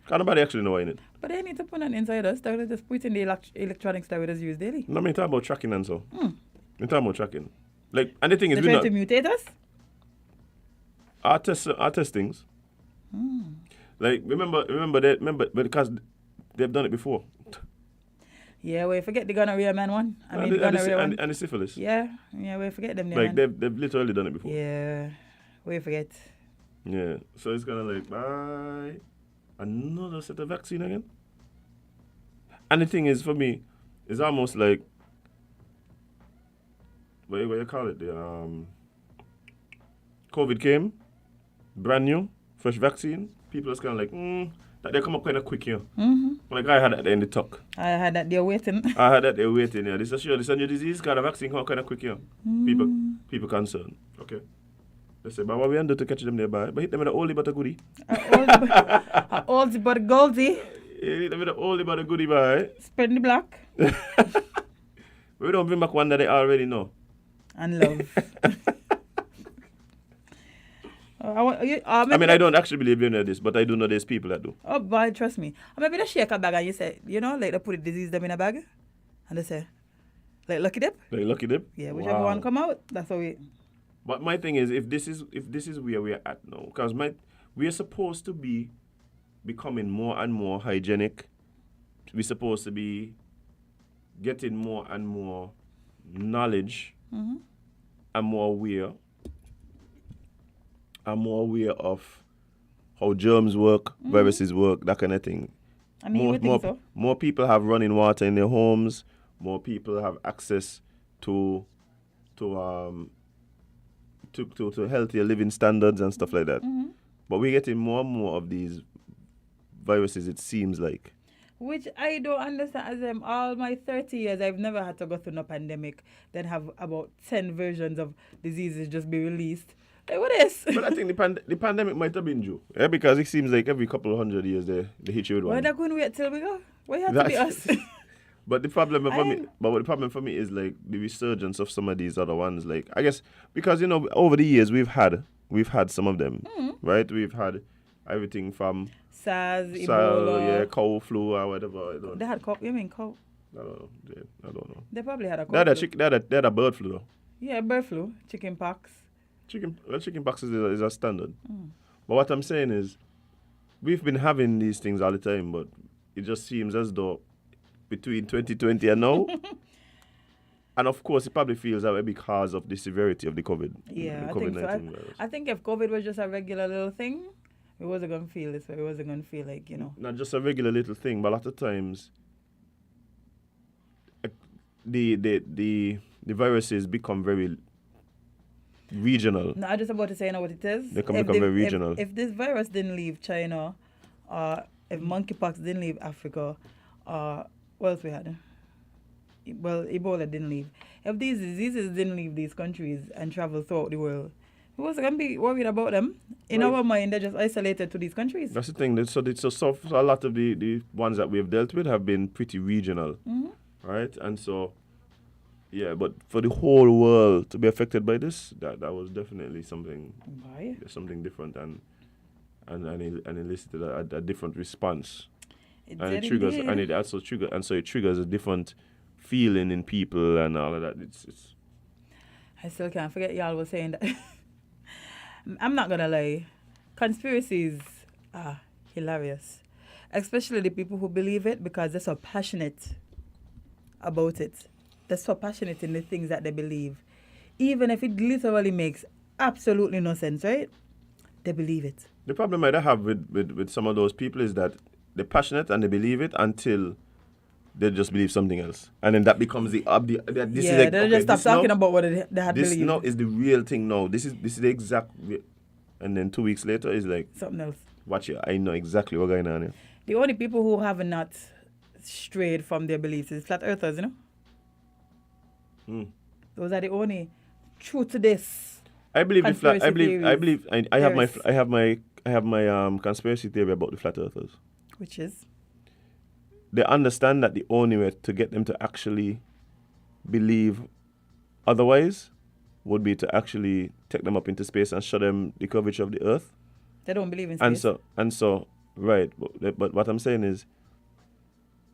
Can't nobody actually know in it. But they need to put it inside us. They're just put in the electronics that we just use daily. No, I mean talking about tracking and so. I'm talking about tracking. Like, and the thing is, They're trying to mutate us? Our testings. Like remember because they've done it before. Yeah, we forget the gonorrhea man one. And the syphilis. Yeah, we forget them. Like they've literally done it before. Yeah, we forget. Yeah, so it's kind of like bye, another set of vaccine again. And the thing is, for me, it's almost like what you call it? The COVID came, brand new, fresh vaccine. People are kind of like, that they come up kind of quick here. Like I had that in the talk. I had that they're waiting. I had that they're waiting. Yeah, this is a new disease. Got a vaccine come up kind of quick here. People concerned. Okay. They say, but what we do to catch them nearby? But hit them with a oldie but a goodie. Oldie but a goldie. Yeah, hit them with a oldie but a goodie, boy. Spread the black. We don't bring back one that they already know. And love. I mean, I don't actually believe in this, but I do know there's people that do. Oh, boy, trust me. Maybe they shake a bag and you say, like they put the disease them in a bag. And they say, like Lucky Dip? Like Lucky Dip? Yeah, whichever one come out, that's how we... But my thing is, if this is where we're at now, because we're supposed to be becoming more and more hygienic. We're supposed to be getting more and more knowledge and more aware. I'm more aware of how germs work, viruses work, that kind of thing. I mean, you would think so. More people have running water in their homes. More people have access to healthier living standards and stuff like that. But we're getting more and more of these viruses, it seems like. Which I don't understand. As all my 30 years, I've never had to go through a pandemic, then have about 10 versions of diseases just be released. Like, what is? But I think the pandemic might have been due. Yeah, because it seems like every couple of 100 years they hit you with one. Why not going to wait till we go? Why have to be us? But the problem for me, I- but what the problem for me is like the resurgence of some of these other ones. Like I guess because over the years we've had some of them, right? We've had everything from SARS, Ebola. cow flu or whatever. They had cow. You mean cow? I don't know. I don't know. They probably had a cow. They had flu. they had a bird flu though. Yeah, bird flu, chicken pox. Chicken pox is a standard. But what I'm saying is, we've been having these things all the time, but it just seems as though between 2020 and now, and of course, it probably feels that way because of the severity of the COVID. Yeah, the I think so. COVID-19 virus. I think if COVID was just a regular little thing, we wasn't gonna feel this way. We wasn't gonna feel like Not just a regular little thing, but a lot of times, the viruses become very regional. No, I just about to say what it is. They can become very regional. If this virus didn't leave China, if monkeypox didn't leave Africa, what else we had? Well, Ebola didn't leave. If these diseases didn't leave these countries and travel throughout the world, we wasn't gonna be worried about them. In Right. our mind, they're just isolated to these countries. That's the thing. So a lot of the ones that we've dealt with have been pretty regional, right? And so, yeah, but for the whole world to be affected by this, that was definitely something Why? different and elicited a different response. It And it did triggers, indeed. and it also triggers a different feeling in people and all of that. It's I still can't forget y'all was saying that. I'm not gonna lie, conspiracies are hilarious, especially the people who believe it because they're so passionate about it. They're so passionate in the things that they believe, even if it literally makes absolutely no sense, right? They believe it. the problem I have with some of those people is that they're passionate and they believe it until they just believe something else, and then that becomes this is like, they okay, just stop this now- talking about what they had This believed. now is the real thing. Now this is the exact, and then 2 weeks later is like, Something else. watch it. I know exactly what's going on here. The only people who have not strayed from their beliefs is flat earthers, Those are the only true to this. I believe the flat. I Conspiracy believe. I have my. theories. I have my conspiracy theory about the flat earthers. Which is? They understand that the only way to get them to actually believe otherwise would be to actually take them up into space and show them the curvature of the Earth. They don't believe in space. And so, right. But what I'm saying is,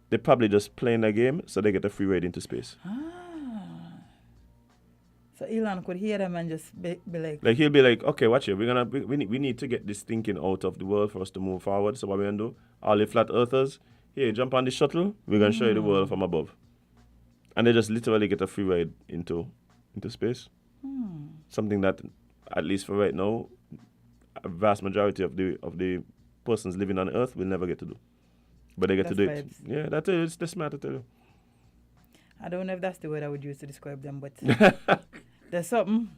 they're probably just playing a game so they get a free ride into space. So Elon could hear them and just be like, He'll be like, okay, watch it. We need to get this thinking out of the world for us to move forward. So what we're gonna do? All the flat earthers, here, jump on the shuttle. We're gonna show you the world from above. And they just literally get a free ride into space. Something that, at least for right now, a vast majority of the persons living on Earth will never get to do. But they get to do That's it. vibes. Yeah, that's it. It's the smart to tell you. I don't know if that's the word I would use to describe them, but there's something.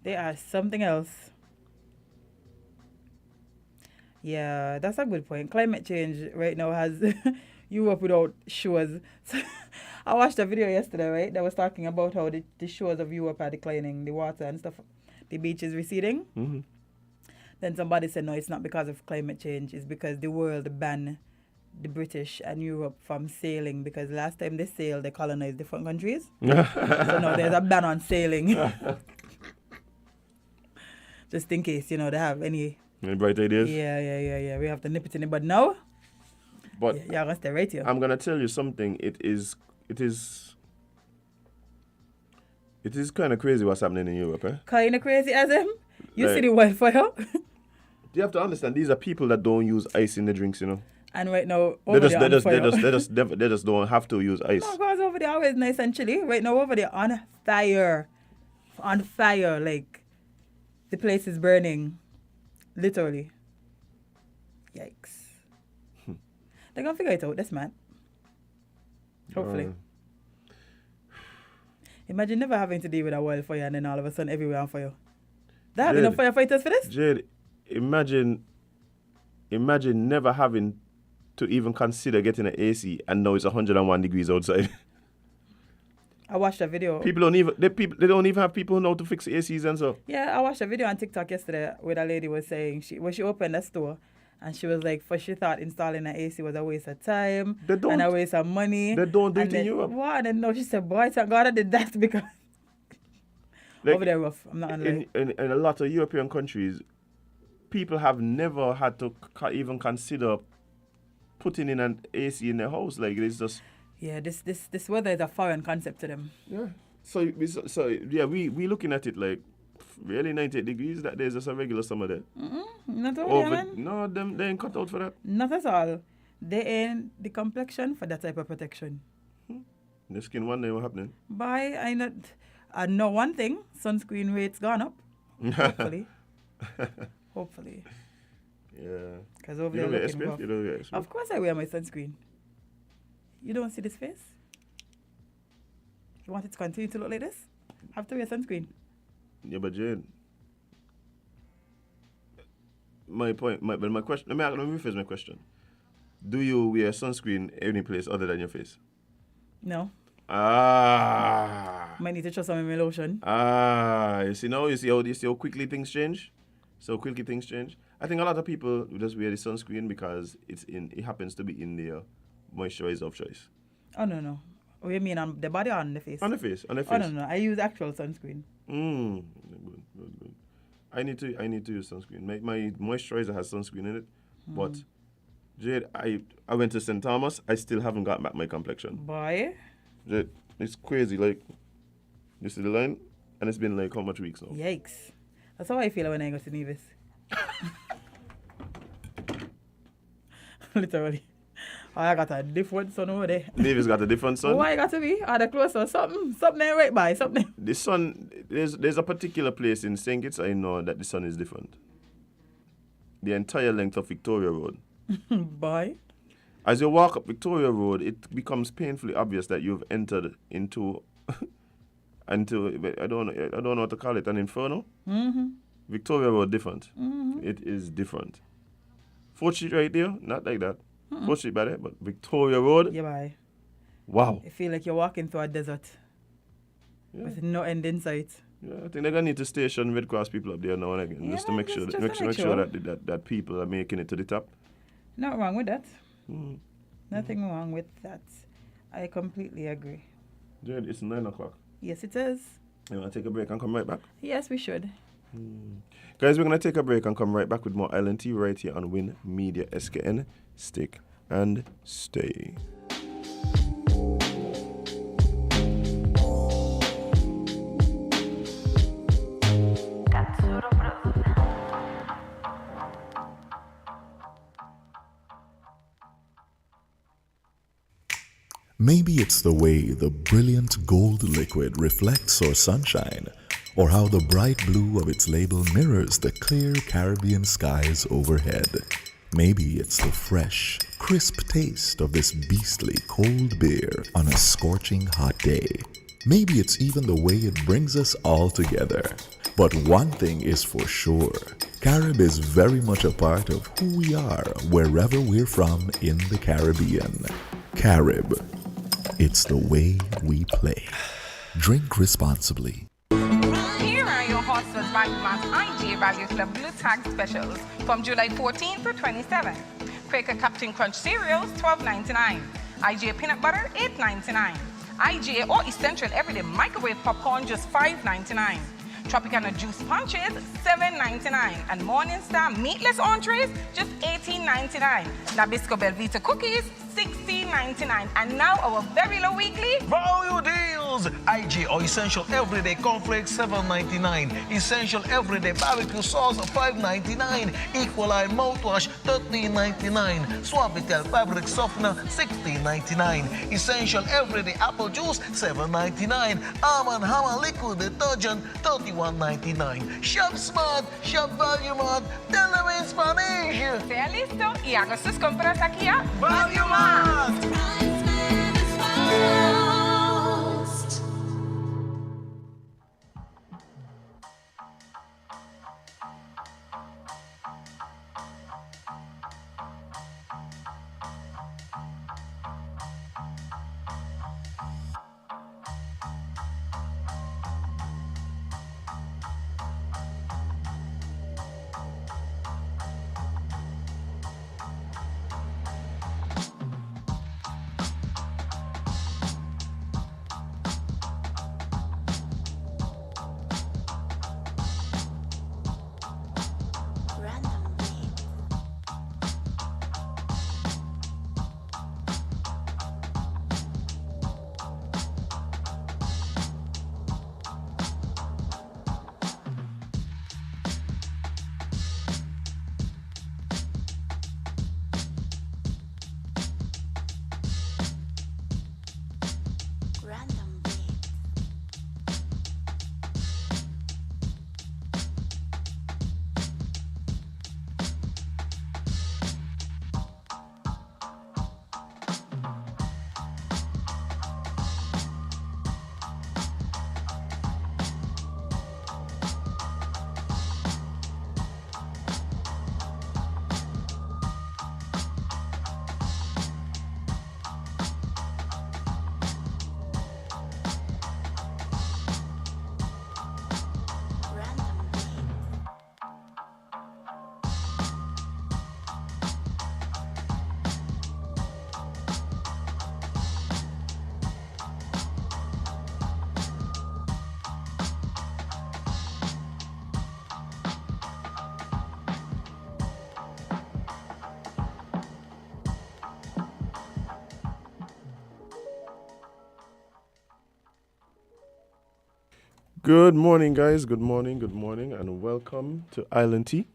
They are something else. Yeah, that's a good point. Climate change right now has Europe without shores. So I watched a video yesterday, right, that was talking about how the shores of Europe are declining, the water and stuff, the beach is receding. Mm-hmm. Then somebody said, no, it's not because of climate change. It's because the world banned the British and Europe from sailing because last time they sailed, they colonized different countries. So now there's a ban on sailing. Just in case, they have any... Any bright ideas? Yeah. We have to nip it in the bud now. But Yeah, I'm going to stay right here. I'm gonna tell you something. It is kind of crazy what's happening in Europe, eh? Kind of crazy as him. You Like- see the wildfire? You have to understand these are people that don't use ice in the drinks, And right now, They over just there on fire. they just don't have to use ice. No, because over there always nice and chilly. Right now, over there on fire. On fire. Like, the place is burning. Literally. Yikes. They're going to figure it out. That's mad. Hopefully. Imagine never having to deal with a wildfire and then all of a sudden everywhere on fire. They have enough firefighters for this? Jade, imagine never having to even consider getting an AC and now it's 101 degrees outside. I watched a video. People don't even they don't even have people who know to fix ACs and so. Yeah, I watched a video on TikTok yesterday where a lady was saying she opened a store And she was like, first she thought installing an AC was a waste of time They don't. and a waste of money. They don't do and it then, in Europe. What? And then no, she said, boy, thank God I did that because Like, over there rough. I'm not gonna lie. in a lot of European countries, people have never had to even consider putting in an AC in their house. Like, it's just... Yeah, this weather is a foreign concept to them. Yeah. So yeah, we looking at it like really 98 degrees. That there's just a regular summer there. Not over there, man. No, they ain't cut out for that. Not at all. They ain't the complexion for that type of protection. The skin one day what happening? Bye. I know one thing. Sunscreen rates gone up. Hopefully. Hopefully. Yeah. Because over You there don't wear looking SPF? rough. You don't wear SPF? Of course I wear my sunscreen. You don't see this face? You want it to continue to look like this? Have to wear sunscreen. Yeah, but Jane. My question. Let me rephrase my question. Do you wear sunscreen any place other than your face? No. Ah. Might need to trust some of my lotion. You see how quickly things change? So quickly things change. I think a lot of people just wear the sunscreen because it happens to be in their moisturizer of choice. Oh, no. What do you mean, on the body or on the face? On the face. Oh, no. I use actual sunscreen. Good. I need to use sunscreen. My moisturizer has sunscreen in it. But Jade, I went to St. Thomas. I still haven't got back my complexion. Boy. Jade, it's crazy. Like, you see the line? And it's been like how much weeks now? Yikes. That's how I feel when I go to Nevis. Literally. Oh, I got a different sun over there. Davis got a different sun. Why I got to be? Are the close or something? Something ain't right by, something. The sun, there's a particular place in St. Kitts I know that the sun is different. The entire length of Victoria Road. Boy. As you walk up Victoria Road, it becomes painfully obvious that you've entered into I don't know what to call it, an inferno. Victoria Road different. It is different. 4th Street right there, not like that. 4th Street by there, but Victoria Road. Yeah, boy. Wow. I feel like you're walking through a desert Yeah. with no end in sight. Yeah, I think they're gonna need to station Red Cross people up there now and again, Yeah, just to man, make sure just that, to make make sure sure. that people are making it to the top. Not wrong with that. Nothing wrong with that. I completely agree. Jared, it's 9 o'clock. Yes, it is. You want to take a break and come right back? Yes, we should. Guys, we're going to take a break and come right back with more Island Tea right here on Win Media SKN. Stick and stay. Maybe it's the way the brilliant gold liquid reflects our sunshine, or how the bright blue of its label mirrors the clear Caribbean skies overhead. Maybe it's the fresh, crisp taste of this beastly cold beer on a scorching hot day. Maybe it's even the way it brings us all together. But one thing is for sure, Carib is very much a part of who we are wherever we're from in the Caribbean. Carib. It's the way we play. Drink responsibly. Here are your hostels by Mass IG Value Club Blue Tag Specials from July 14th to 27th. Quaker Captain Crunch cereals, $12.99. IGA Peanut Butter, $8.99. IGA or Essential Everyday Microwave Popcorn, just $5.99. Tropicana Juice Punches, $7.99. And Morningstar Meatless Entrees, just $18.99. Nabisco Belvita Cookies, $16.99. And now our very low weekly Value deals! IG or Essential Everyday Cornflakes, $7.99. Essential Everyday Barbecue Sauce, $5.99. Equaline Mouthwash, $13.99. Suavitel Fabric Softener, $16.99. Essential Everyday Apple Juice, $7.99. Arm & Hammer Liquid Detergent, $31.99. Shop Smart, Shop Value Mart, tell them in Spanish! sea listo y haga sus compras aquí a Value Mart! Good morning, guys. Good morning, and welcome to Island Tea.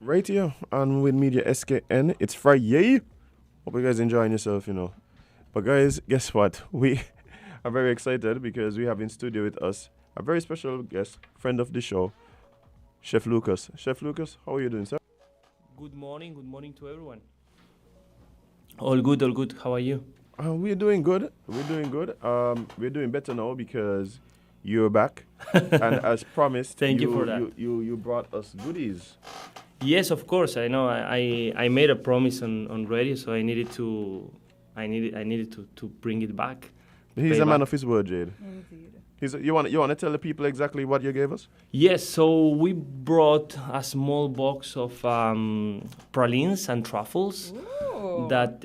Right here on Win Media SKN. It's Friday. Hope you guys enjoying yourself, But guys, guess what? We are very excited because we have in studio with us a very special guest, friend of the show, Chef Lucas. Chef Lucas, how are you doing, sir? Good morning to everyone. All good. How are you? We're doing good. We're doing better now because you're back. And as promised, Thank you for that. You brought us goodies. Yes, of course. I know. I made a promise on radio, so I needed to bring it back. He's Pay a man back. of his word, Jade. You want to tell the people exactly what you gave us? Yes. So we brought a small box of pralines and truffles. Ooh. That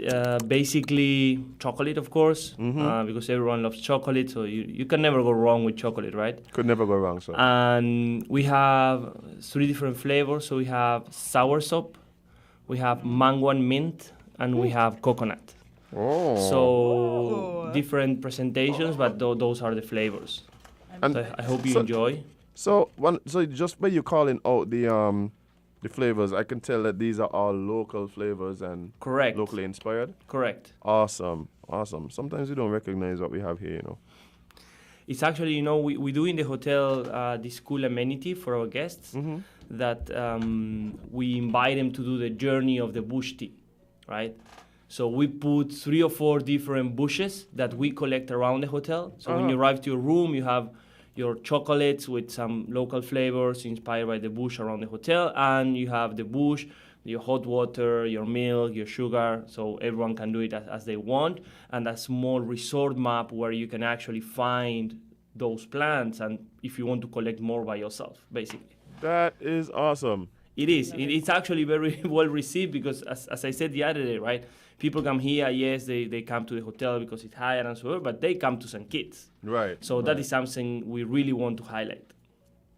basically chocolate, of course, because everyone loves chocolate. So you can never go wrong with chocolate, right? Could never go wrong, sir. And we have 3 different flavors. So we have soursop, we have mango and mint, and we have coconut. Oh. So different presentations, but those are the flavors. And So I hope you enjoy. So just by you calling out the flavors, I can tell that these are all local flavors and Correct. locally inspired. Correct. Awesome. Sometimes you don't recognize what we have here, It's actually, we do in the hotel this cool amenity for our guests that we invite them to do the journey of the bush tea, right? So we put 3 or 4 different bushes that we collect around the hotel. So when you arrive to your room, you have your chocolates with some local flavors inspired by the bush around the hotel, and you have the bush, your hot water, your milk, your sugar, so everyone can do it as they want, and a small resort map where you can actually find those plants, and if you want to collect more by yourself, basically. That is awesome. It is. It's actually very well received because, as I said the other day, right? People come here, yes, they come to the hotel because it's higher and so on, but they come to St. Kitts. Right. So that is something we really want to highlight.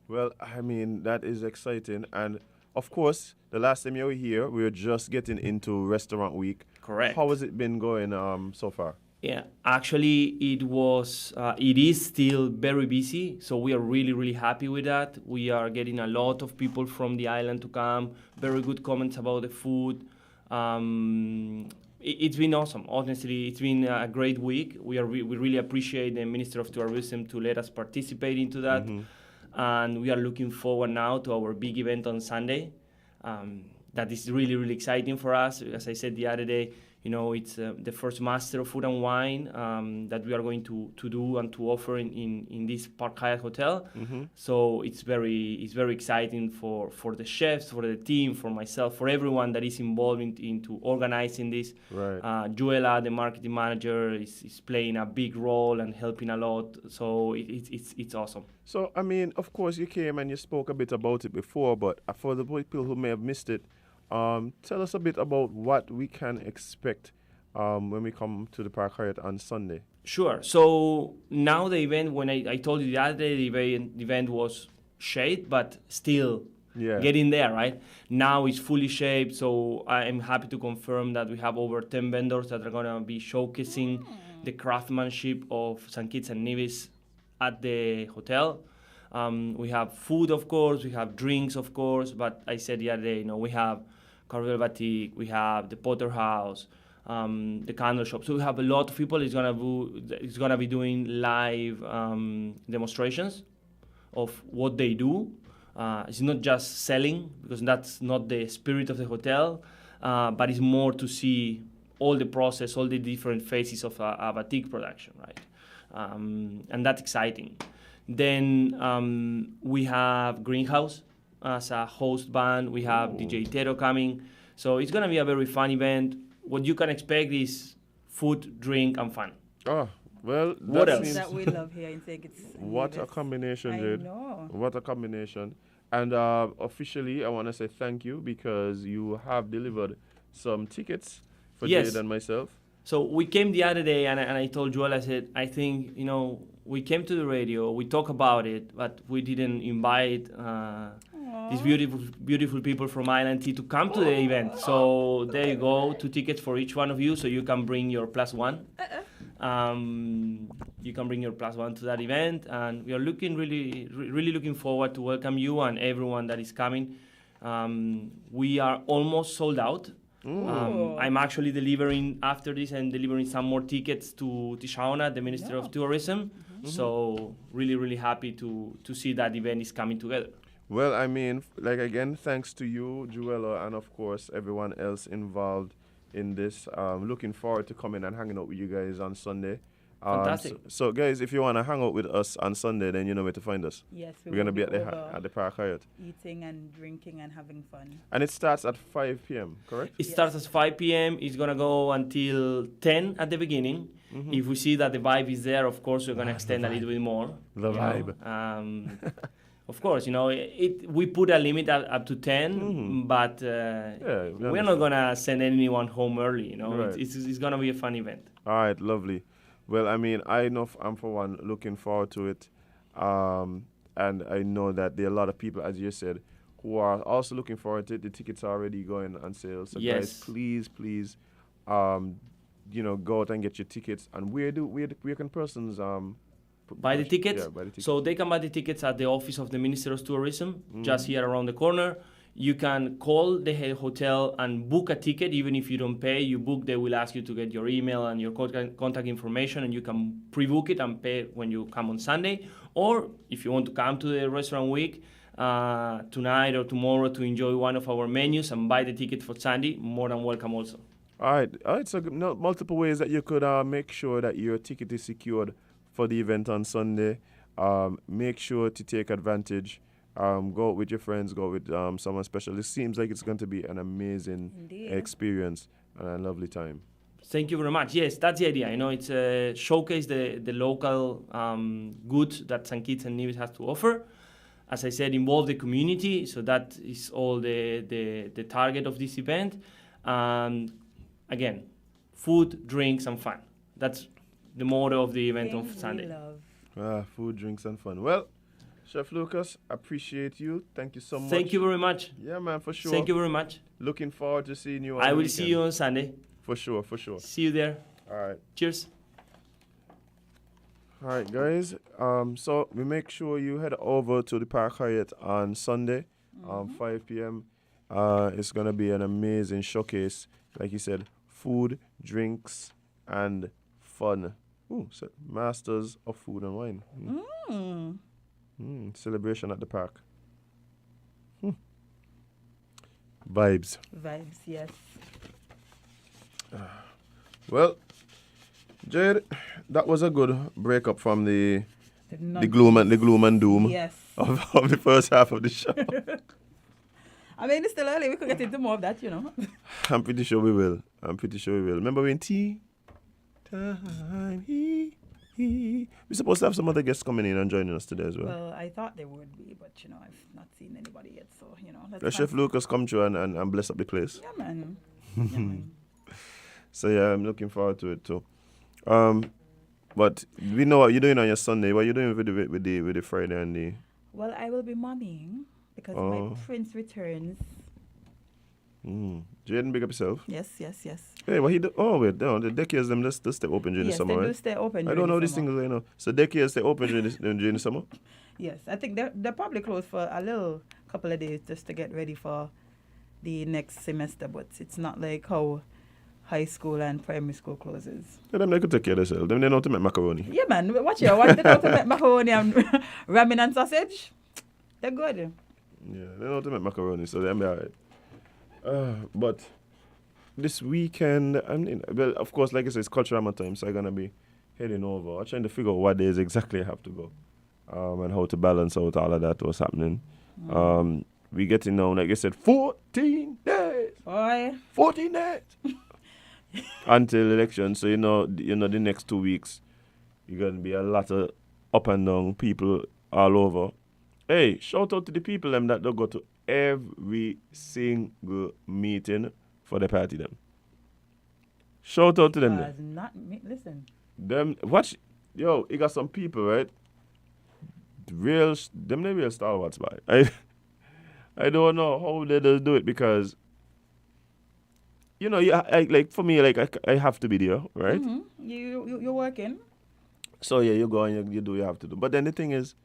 Well, I mean, that is exciting. And of course, the last time you were here, we were just getting into restaurant week. Correct. How has it been going so far? Yeah, actually, it is still very busy. So we are really, really happy with that. We are getting a lot of people from the island to come. Very good comments about the food. It's been awesome. Honestly, it's been a great week. We really appreciate the Minister of Tourism to let us participate into that. And we are looking forward now to our big event on Sunday. That is really, really exciting for us. As I said the other day, it's the first Master of Food and Wine that we are going to do and to offer in this Park Hyatt Hotel. So it's very exciting for the chefs, for the team, for myself, for everyone that is involved into organizing this. Right. Juela, the marketing manager, is playing a big role and helping a lot. So it's awesome. So, I mean, of course, you came and you spoke a bit about it before, but for the people who may have missed it, tell us a bit about what we can expect when we come to the Park Hyatt on Sunday. Sure. So now the event, when I told you the other day, the event was shaped, but still getting there, right? Now it's fully shaped, so I am happy to confirm that we have over 10 vendors that are going to be showcasing the craftsmanship of St. Kitts and Nevis at the hotel. We have food, of course, we have drinks, of course, but I said the other day, we have Carnival Batik, we have the Potter House, the candle shop. So we have a lot of people. It's gonna be doing live demonstrations of what they do. It's not just selling, because that's not the spirit of the hotel, but it's more to see all the process, all the different phases of a batik production, right? And that's exciting. Then we have Greenhouse as a host band. We have DJ Tero coming. So it's going to be a very fun event. What you can expect is food, drink, and fun. Oh, well, What else? seems- That we love here in St. Kitts. What a combination, I dude. know. What a combination. And officially, I want to say thank you because you have delivered some tickets for Yes. Jade and myself. So we came the other day, and I told Joel, I said, I think, we came to the radio, we talk about it, but we didn't invite these beautiful people from Island Tea to come to the event. So there you go, 2 tickets for each one of you, so you can bring your +1. You can bring your plus one to that event, and we are really looking forward to welcome you and everyone that is coming. We are almost sold out. I'm actually delivering after this and delivering some more tickets to Tishaona, the Minister of Tourism. So really happy to see that event is coming together. Well, I mean, like again, thanks to you, Joella, and of course everyone else involved in this. Looking forward to coming and hanging out with you guys on Sunday. Fantastic. So guys, if you want to hang out with us on Sunday, then you know where to find us. Yes, we're going to be at the Park Hyatt. Eating and drinking and having fun. And it starts at 5 p.m., correct? It starts at 5 p.m. It's going to go until 10 at the beginning. If we see that the vibe is there, of course, we're going to extend a little bit more. The vibe. Of course, we put a limit up to 10, but we're not going to send anyone home early. Right. It's going to be a fun event. All right, lovely. Well, I mean, I know I'm, for one, looking forward to it. And I know that there are a lot of people, as you said, who are also looking forward to it. The tickets are already going on sale. So, guys, please, go out and get your tickets. And where can persons buy the tickets? Yeah, buy the tickets. So they can buy the tickets at the office of the Minister of Tourism, just here around the corner. You can call the hotel and book a ticket. Even if you don't pay, you book, they will ask you to get your email and your contact information, and you can pre-book it and pay when you come on Sunday. Or if you want to come to the restaurant week tonight or tomorrow to enjoy one of our menus and buy the ticket for Sunday, more than welcome also. All right. So multiple ways that you could make sure that your ticket is secured for the event on Sunday. Make sure to take advantage. Go out with your friends, go with someone special. It seems like it's going to be an amazing experience and a lovely time. Thank you very much. Yes, that's the idea. It's showcase the local goods that St. Kitts and Nevis has to offer. As I said, involve the community. So that is all the target of this event. Again, food, drinks, and fun. That's the motto of the event of Sunday. Food, drinks, and fun. Well, Chef Lucas, appreciate you. Thank you so much. Thank you very much. Yeah, man, for sure. Thank you very much. Looking forward to seeing you on I will weekend. see you on Sunday. For sure. See you there. All right. Cheers. All right, guys. So we make sure you head over to the Park Hyatt on Sunday, 5 p.m. It's going to be an amazing showcase. Like you said, food, drinks, and fun. Ooh, so masters of food and wine. Celebration at the park. Vibes, yes. Well, Jade, that was a good breakup from the gloom and doom of the first half of the show. I mean, it's still early. We could get into more of that, I'm pretty sure we will. Remember when tea time? We're supposed to have some other guests coming in and joining us today as well. Well, I thought they would be, but I've not seen anybody yet. So let Chef Lucas come through and bless up the place. Yeah, man. So yeah, I'm looking forward to it too. But we know what you're doing on your Sunday. What are you doing with the Friday and the? Well, I will be mommying because my prince returns. Jaden, big up yourself. Yes. Hey, what he do? Oh wait, no, the daycares them just stay open during the summer, Yes, they right? do stay open. I don't know these things, So daycares stay open during the summer. Yes, I think they're probably closed for a little couple of days just to get ready for the next semester. But it's not like how high school and primary school closes. Yeah, them they could take care of themselves. Them they know how to make macaroni. Yeah, man. Watch you. They know how to make macaroni and ramen and sausage. They're good. Yeah, they know how to make macaroni, so they'll be all right. But this weekend, well, of course, like I said, it's cultural time, so I'm going to be heading over. I'm trying to figure out what days exactly I have to go and how to balance out all of that, what's happening. We getting now, like I said, 14 days. Boy. 14 days. Until election, so the next 2 weeks, you're going to be a lot of up and down people all over. Hey, shout out to the people that don't go to every single meeting for the party them. Shout out to them. Listen. Them watch, you got some people, right? The real stalwarts, boy. I don't know how they just do it because you know, like for me, like I have to be there, right? You're working. So yeah, you go and you do what you have to do. But then the thing is,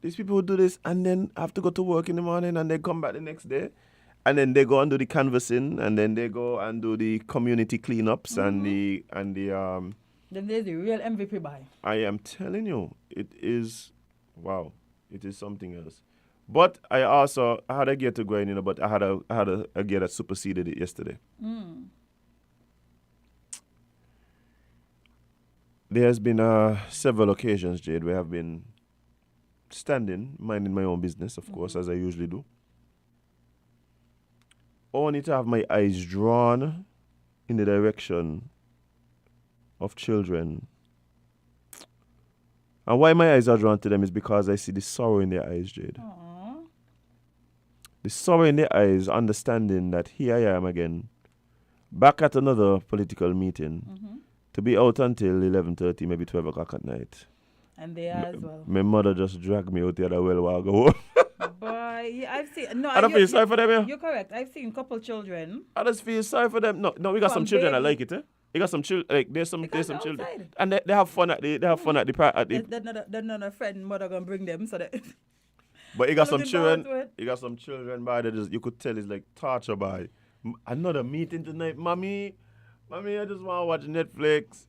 these people who do this and then have to go to work in the morning and they come back the next day, and then they go and do the canvassing, and then they go and do the community cleanups and the Then there's the real MVP buy. I am telling you, it is it is something else. But I had a gear to go in, you know, but I had a gear that superseded it yesterday. There has been several occasions, Jade, where I've been standing, minding my own business, of course, as I usually do, only to have my eyes drawn in the direction of children. And why my eyes are drawn to them is because I see the sorrow in their eyes, Jade. Aww. The sorrow in their eyes, understanding that here I am again, back at another political meeting, to be out until 11:30, maybe 12 o'clock at night. And they are as well. My mother just dragged me out the other well while ago. Boy, yeah, I've seen. No, I don't feel sorry for them, yeah. You're correct. I've seen a couple children. I just feel sorry for them. No, we got some children that like it, eh? You got some children, like there's some children, outside. and they have fun at the They're not a friend mother gonna bring them so that. But you got some Looking children. forward to it. You got some children by that you could tell it's like torture by. Another meeting tonight, mommy. I just want to watch Netflix.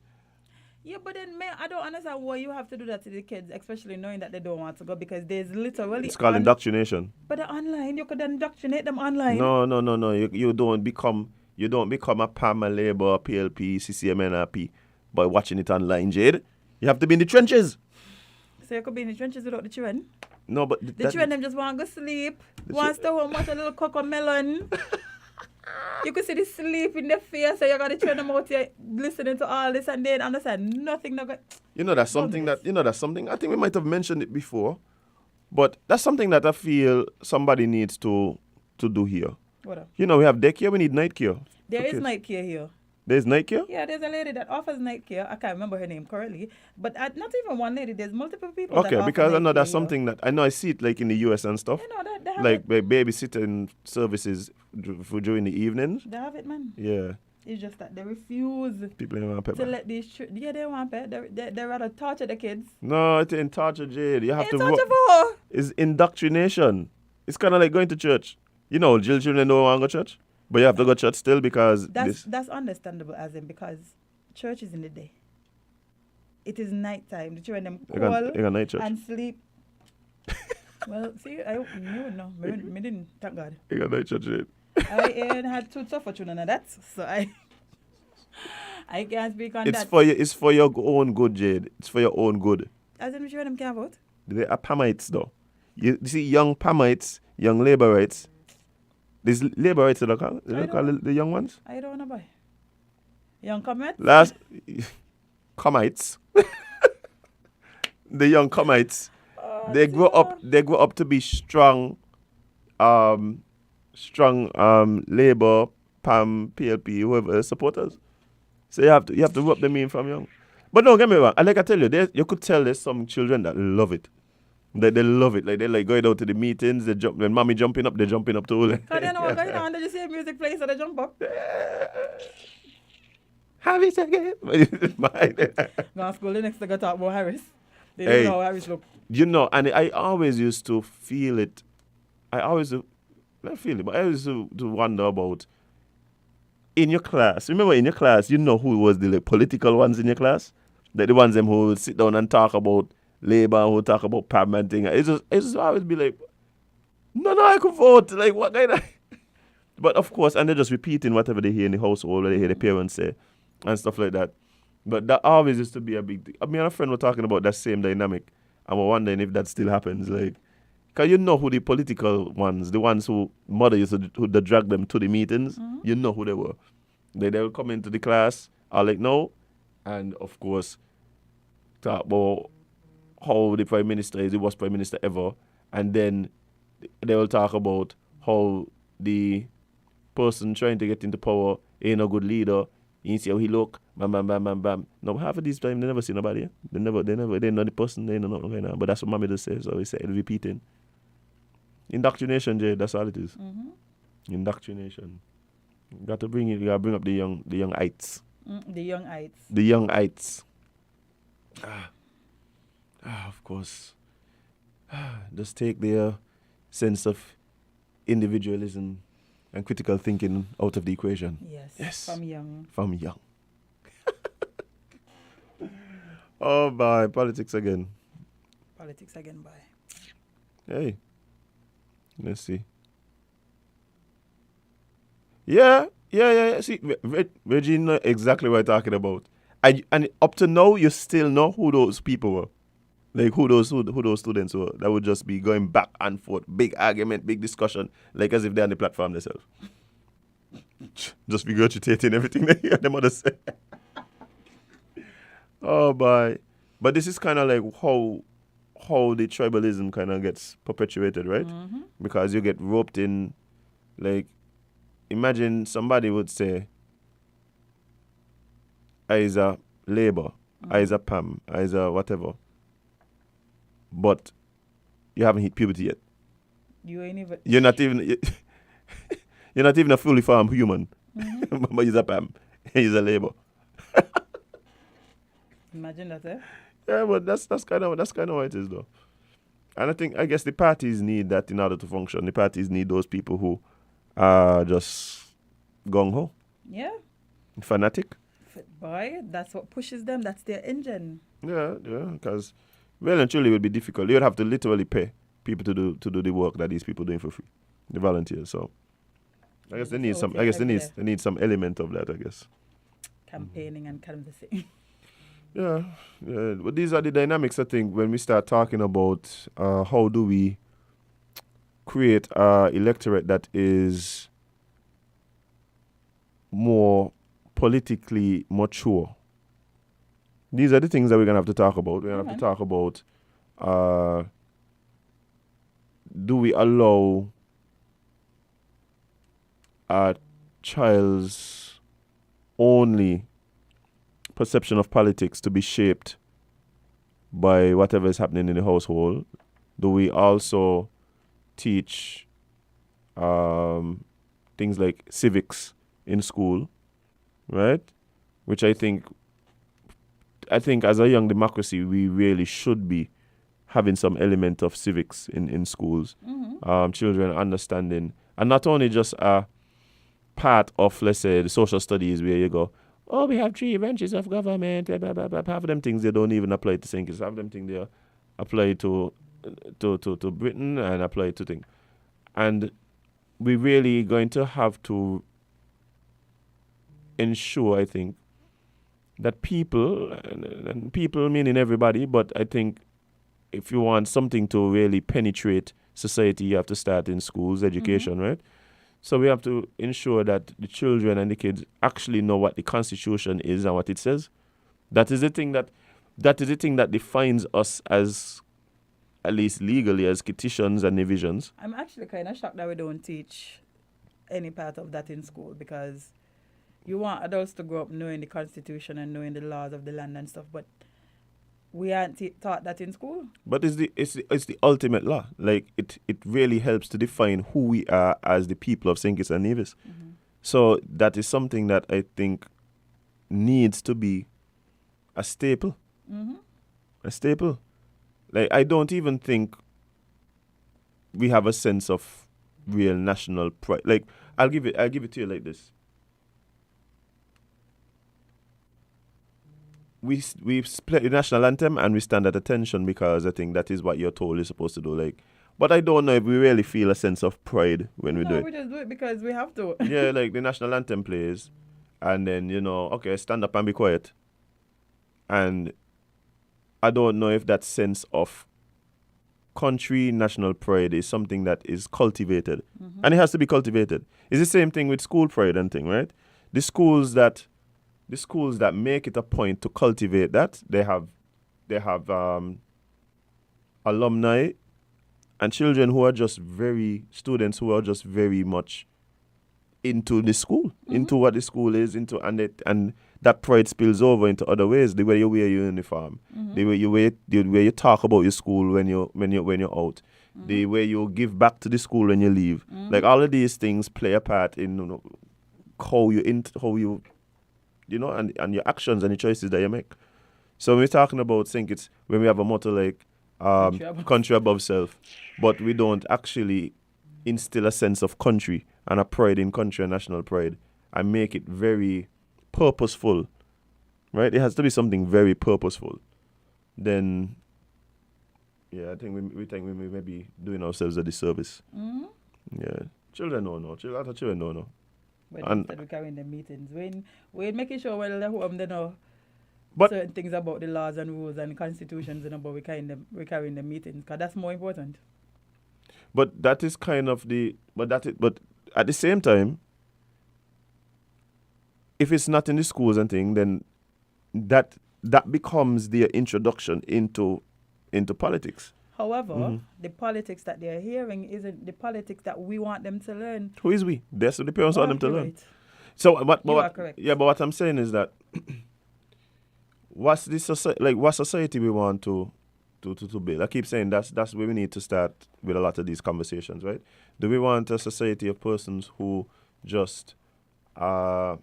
Yeah, but then I don't understand why you have to do that to the kids, especially knowing that they don't want to go, because there's literally. It's called indoctrination. But they're online. You could indoctrinate them online. No. You don't become a PAM, a Labour, a PLP, CCM, NRP by watching it online, Jade. You have to be in the trenches. So you could be in the trenches without the children. No, but The children them just want to go sleep. Want to stay home, watch a little cocomelon. You could see the sleep in their face, so you got to train them out here listening to all this, and then understand nothing. That's something I think we might have mentioned it before, but that's something that I feel somebody needs to do here. What up? You know, we have day care, we need night care. There is night care here. There's night care? Yeah, there's a lady that offers night care. I can't remember her name currently, but not even one lady. There's multiple people. Okay, because I know that's something that I see it like in the US and stuff. You know they have like it. babysitting services during the evenings. They have it, man. Yeah. It's just that they refuse People don't want to pepper. let these. They want pepper. They rather torture the kids. No, it ain't torture, Jade. You have to. Torture for? It's indoctrination. It's kind of like going to church. You know, children don't want to go to church, but you have to go to church still because that's understandable, as in because church is in the day. It is nighttime. The children them call night church. and sleep. Well, see, you would know. Me didn't. Thank God. You got night church, Jade. I ain't had too tough for none of that, so I can't speak on that. It's for your own good, Jade. It's for your own good. As in, sure them can't vote. They are Pamites, though. You see, young Pamites, young Labourites. These Labourites, they call the young ones? I don't know, boy. Young Comet? Comites. The young Comites. They grow up to be strong Labour, PAM, PLP, whoever supporters. So you have to rub them in from young. But don't get me wrong. Like I tell you, you could tell there's some children that love it. They love it. Like they like going out to the meetings. They jump when mommy jumping up, they jumping up too. Because they know what's going on. They just hear music play, so they jump up. Harris again. Go to school the next day go talk about Harris. They don't know how Harris look. You know, and I always used to feel it. Not feel it, but I used to wonder about in your class. Remember in your class, you know who was the political ones in your class? The ones them who would sit down and talk about Labour, who talk about PAM and thing. It's just always be like, no, I could vote. Like, what kind of... But of course, and they're just repeating whatever they hear in the household, or they hear the parents say, and stuff like that. But that always used to be a big thing. Me and a friend were talking about that same dynamic, and we're wondering if that still happens. Like, because you know who the political ones, the ones who mother used to who drag them to the meetings, you know who they were. They will come into the class, are like, no, and of course, talk about how the Prime Minister is the worst Prime Minister ever, and then they will talk about how the person trying to get into power ain't a good leader. You see how he look, bam, bam, bam, bam, bam. No, half of these time they never see nobody. They know the person, they know nothing going on. But that's what mommy just says, so we say repeating. Indoctrination, Jay, that's all it is. Indoctrination. Got to bring up the youngites. The youngites. The youngites. Of course. Just take their sense of individualism and critical thinking out of the equation. Yes. From young. From young. Oh, bye. Politics again. Politics again, bye. Hey. Let's see. Yeah. See, Reggie know exactly what I'm talking about. And up to now, you still know who those people were. Like who those students were that would just be going back and forth, big argument, big discussion, like as if they're on the platform themselves. Just regurgitating everything they hear them others say. Oh boy. But this is kind of like how the tribalism kind of gets perpetuated, right? Mm-hmm. Because you get roped in, like, imagine somebody would say, I is a Labour, I is a PAM, I is a whatever. But you haven't hit puberty yet. You're not even a fully formed human. Mm-hmm. But you're a PAM. You're a Labour. Imagine that, eh? Yeah, but that's kind of what it is, though. And I guess the parties need that in order to function. The parties need those people who are just gung ho. Yeah. Fanatic. Boy, that's what pushes them. That's their engine. Yeah, because well and truly it would be difficult. You would have to literally pay people to do the work that these people are doing for free, the volunteers. So I guess they need some. I guess they need some element of that. I guess campaigning and canvassing. Yeah. But these are the dynamics. I think when we start talking about how do we create an electorate that is more politically mature. These are the things that we're going to have to talk about. We're going to have to talk about do we allow a child's only perception of politics to be shaped by whatever is happening in the household? Do we also teach things like civics in school, right? Which I think as a young democracy, we really should be having some element of civics in schools. Mm-hmm. Children understanding, and not only just a part of, let's say, the social studies where you go, oh, we have 3 branches of government, blah, blah, blah, blah. Half of them things they don't even apply to St. Kitts. Half of them things they apply to Britain and apply to things. And we're really going to have to ensure, I think, that people, and people meaning everybody, but I think if you want something to really penetrate society, you have to start in schools, education, right? So we have to ensure that the children and the kids actually know what the Constitution is and what it says. That is the thing that defines us as, at least legally, as Kittitians and Nevisians. I'm actually kind of shocked that we don't teach any part of that in school, because you want adults to grow up knowing the Constitution and knowing the laws of the land and stuff, but we aren't taught that in school. But it's the ultimate law. Like it really helps to define who we are as the people of St. Kitts and Nevis. Mm-hmm. So that is something that I think needs to be a staple. Mm-hmm. A staple. Like I don't even think we have a sense of real national pride. Like I'll give it to you like this. We play the national anthem and we stand at attention because I think that is what you're told you're supposed to do. Like, but I don't know if we really feel a sense of pride when we do it. No, we just do it because we have to. Yeah, like the national anthem plays, and then okay, stand up and be quiet. And I don't know if that sense of country national pride is something that is cultivated, and it has to be cultivated. It's the same thing with school pride and thing, right? The schools that make it a point to cultivate that, they have alumni and children who are just students who are just very much into the school, into what the school is, and that pride spills over into other ways. The way you wear your uniform, the way you talk about your school when you're out, the way you give back to the school when you leave. Like all of these things play a part in how you you know, and your actions and your choices that you make. So when we're talking about St. Kitts, when we have a motto like country above self, but we don't actually instill a sense of country and a pride in country and national pride and make it very purposeful, right? It has to be something very purposeful. Then, yeah, I think we may be doing ourselves a disservice. Mm-hmm. Yeah, children don't know. Children don't know. When And- instead we carrying the meetings, we're making sure well the home they know But- certain things about the laws and rules and constitutions and about we carrying the meetings, because that's more important. But that is kind of but at the same time, if it's not in the schools and thing, then that becomes their introduction into politics. However, the politics that they're hearing isn't the politics that we want them to learn. Who is we? That's what the parents want them to You're learn. right. So, You are correct. Yeah, but what I'm saying is that what's society we want to build? I keep saying that's where we need to start with a lot of these conversations, right? Do we want a society of persons who just are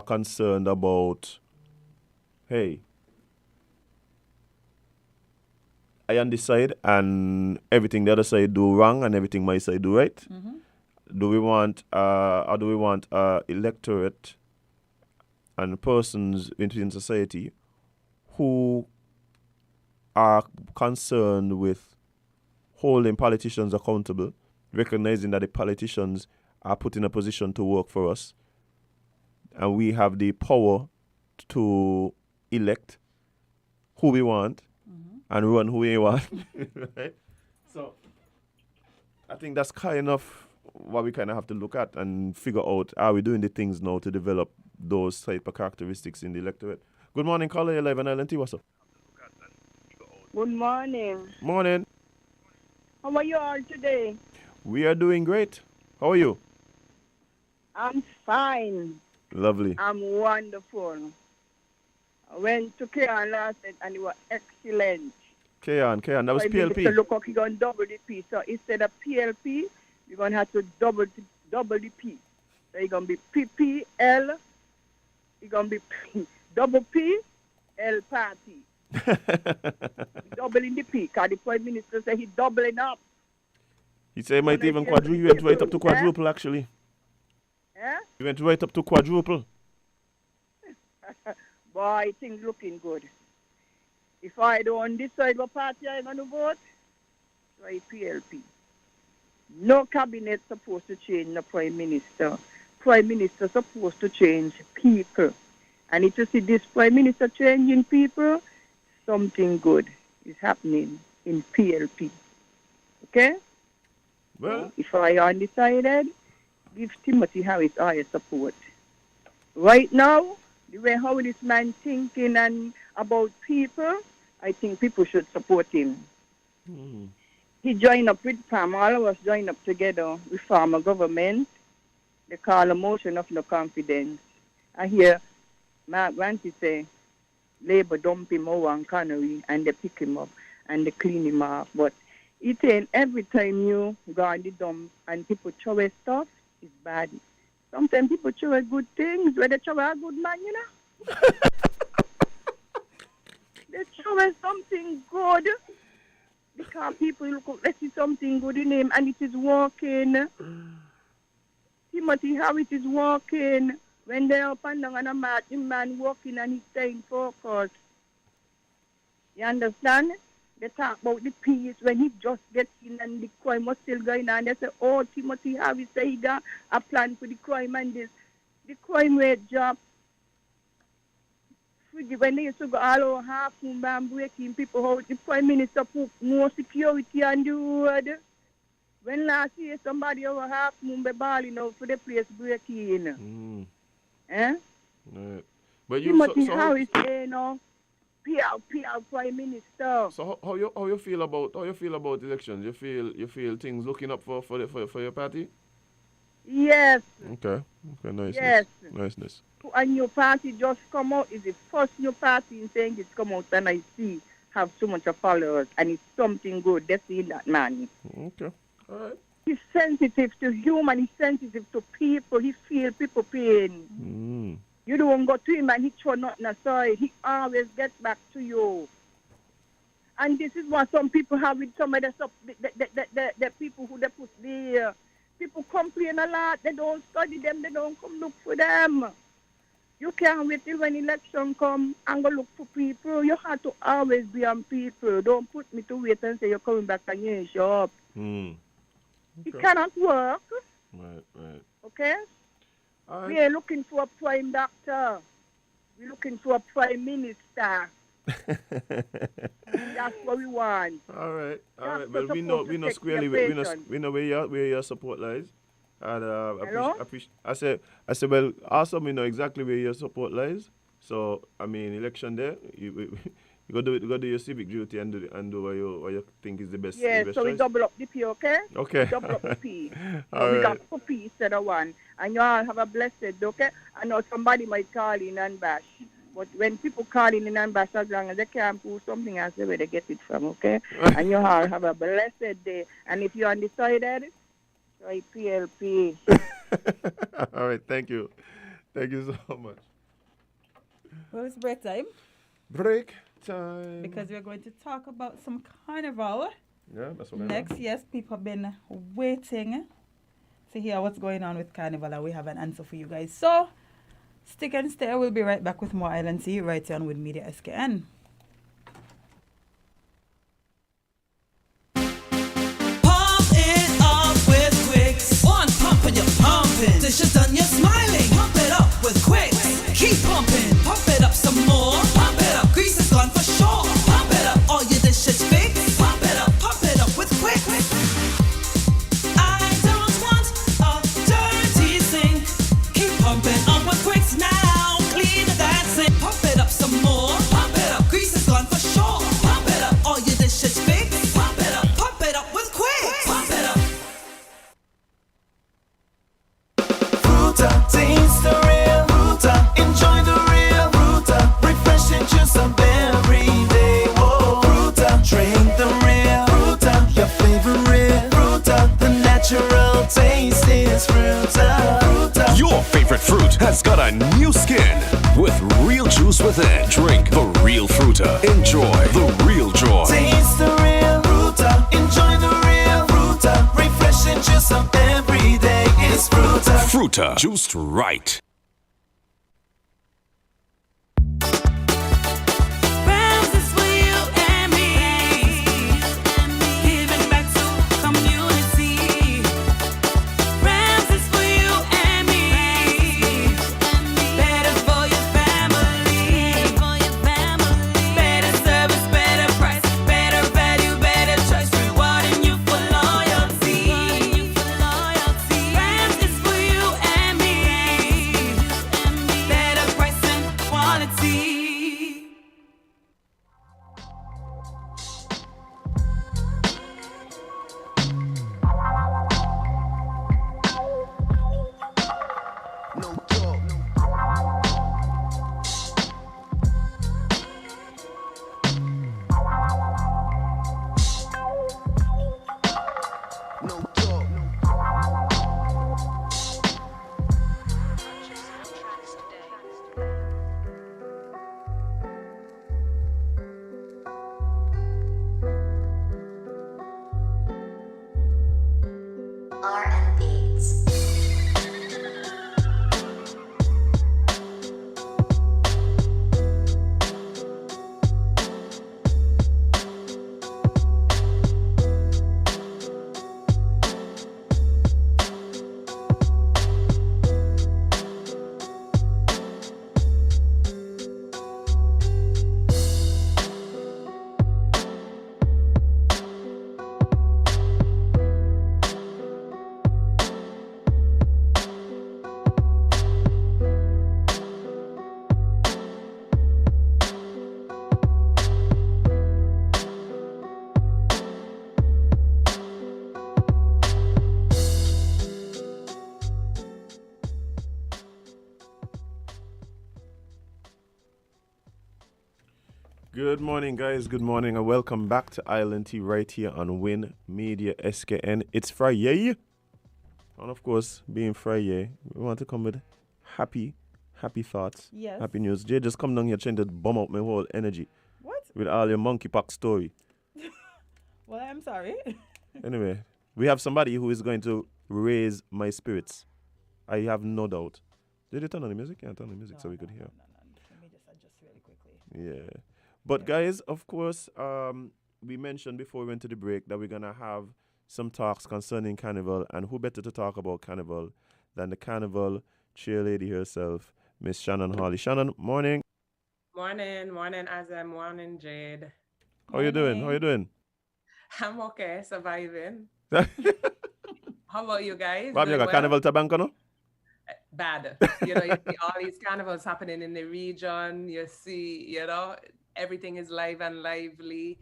concerned about, hey, I on this side and everything the other side do wrong and everything my side do right? Mm-hmm. Do we want electorate and persons within society who are concerned with holding politicians accountable, recognizing that the politicians are put in a position to work for us, and we have the power to elect who we want and run who we want. Right? So I think that's kind of what we kind of have to look at and figure out, are we doing the things now to develop those type of characteristics in the electorate? Good morning, caller. You're live on LNT. What's up? Good morning. Morning. How are you all today? We are doing great. How are you? I'm fine. Lovely. I'm wonderful. I went to Keon last night and it was excellent. Keon. That was So PLP. look how you're going to double the P. So instead of PLP, you're going to have to double the P. So you're going to be PPL. You're going to be double P, L party. Doubling the P, because the Prime Minister said he's doubling up. He said he might even quadruple. He went right up to quadruple, actually. Eh? He went right up to quadruple. Boy, things looking good. If I don't decide what party I'm going to vote, try PLP. No cabinet supposed to change the Prime Minister. Prime Minister supposed to change people. And if you see this Prime Minister changing people, something good is happening in PLP. Okay? Well, If I undecided, give Timothy Harris our support. Right now, the way how this man thinking and about people, I think people should support him. He joined up with farmer, all of us joined up together with farmer government. They call a motion of no confidence. I hear Mark Ranty say, Labour dump him over on Connery and they pick him up and they clean him off. But it ain't every time you go on the dump and people throw away stuff, it's bad. Sometimes people throw away good things where they throw away a good man, you know. They throw away something good because people look up, they see something good in him and it is working. Timothy Harris is working. When they're up and down on a mat, the man walking and he's staying focused. You understand? They talk about the peace when he just gets in and the crime was still going on. They say, oh, Timothy Harris said he got a plan for the crime and this. The crime rate drop. When they used to go all over half moon and breaking people out, the Prime Minister put more security on the road. When last year somebody over half moon be balling out for the place breaking. Eh? right. But you, Timothy so Harris, you know, PR Prime Minister. So how you feel about elections? You feel things looking up for your party? Yes. Okay, nice. Yes. Niceness. A new party just come out. It's the first new party in saying it's come out and I have so much of followers and it's something good. They see that man. Okay. All right. He's sensitive to human. He's sensitive to people. He feels people pain. You don't go to him and he throw nothing aside. He always gets back to you. And this is what some people have with some of the people who they put there. People complain a lot. They don't study them. They don't come look for them. You can't wait till when election come and go look for people. You have to always be on people. Don't put me to wait and say you're coming back and you ain't show up. Okay. It cannot work. Right. Okay? All right. We are looking for a prime doctor. We're looking for a prime minister. That's what we want. All right. That's Well, we know squarely we know where your support lies. And I said well, also we know exactly where your support lies. So I mean, election day, you go do your civic duty and do what you think is the best. Yeah, the best so choice. we double up the P, okay? Okay. Double up the P. All So we got right. 2 P instead of 1. And you all have a blessed, okay? I know somebody might call in and bash. But when people call in and bash, as long as they can't prove something, I say where they get it from, okay? And you all have a blessed day. And if you're undecided, try PLP. All right, thank you. Thank you so much. Well, it's break time. Break time. Because we're going to talk about some carnival. Yeah, that's what I Next, yes, people have been waiting to hear what's going on with carnival, and we have an answer for you guys. So, stick and stay. We'll be right back with more Island Tea right here on With Media SKN. Pump it up with Quicks. One pump and you're pumping. Dish is done, you're smiling. Pump it up with Quicks. Keep pumping. Pump it up some more. Pump it up. Grease is gone for sure. Pump it up. All your dishes fixed. Pump it up. Pump it up with Quicks. I don't want a dirty sink. Keep pumping up with Quicks now. Clean that sink. Pump it up some more. Pump it up. Grease is gone for sure. Pump it up. All your dishes fixed. Pump it up. Pump it up with Quicks. Pump it up. Fruta, taste the real Fruta. Enjoy the real Fruta. Refreshing juice of every day. Whoa, Fruta. Drink the real Fruta. Your favorite Fruta. The natural taste is Fruta. Fruta. Your favorite fruit has got a new skin with real juice within. Drink the real Fruta. Enjoy the real joy. Taste the real Fruta. Enjoy the real Fruta. Refreshing juice of every day is Fruta. Fruta, juiced right. Rams is for you and me. Giving back to community. Rams is for you and me. Better for your family. Better service, better price, better value, better choice. Rewarding you for loyalty. Rams is for you and me. Good morning, guys. Good morning, and welcome back to Island Tea right here on Win Media SKN. It's Friday, and of course, being Friday, we want to come with happy thoughts, Yes. happy news. Jay just come down here trying to bomb out my whole energy What? with all your monkeypox story. Well, I'm sorry. Anyway, we have somebody who is going to raise my spirits. I have no doubt. Did you turn on the music? Yeah, turn on the music so we could hear. No. Let me just adjust really quickly. Yeah. But guys, of course, we mentioned before we went to the break that we're going to have some talks concerning Carnival. And who better to talk about Carnival than the Carnival cheerleader herself, Miss Shannon Hawley. Shannon, morning. Morning, Azam, morning, Jade. How you doing? I'm okay, surviving. How about you guys? Bob, you got Carnival Tabanco, no? Bad. You know, you see all these carnivals happening in the region. You see, everything is live and lively.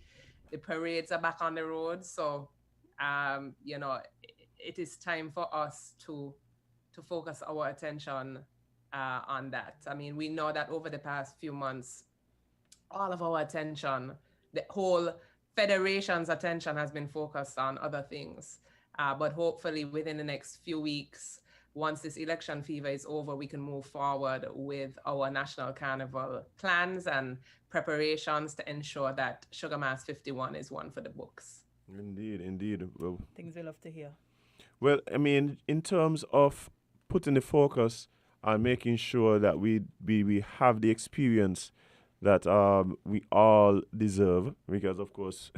The parades are back on the road. So, it is time for us to focus our attention on that. I mean, we know that over the past few months, all of our attention, the whole federation's attention has been focused on other things. But hopefully within the next few weeks, once this election fever is over, we can move forward with our national carnival plans and preparations to ensure that Sugar Mass 51 is one for the books. Indeed. Well, things we love to hear. Well, I mean, in terms of putting the focus on making sure that we have the experience that we all deserve, because of course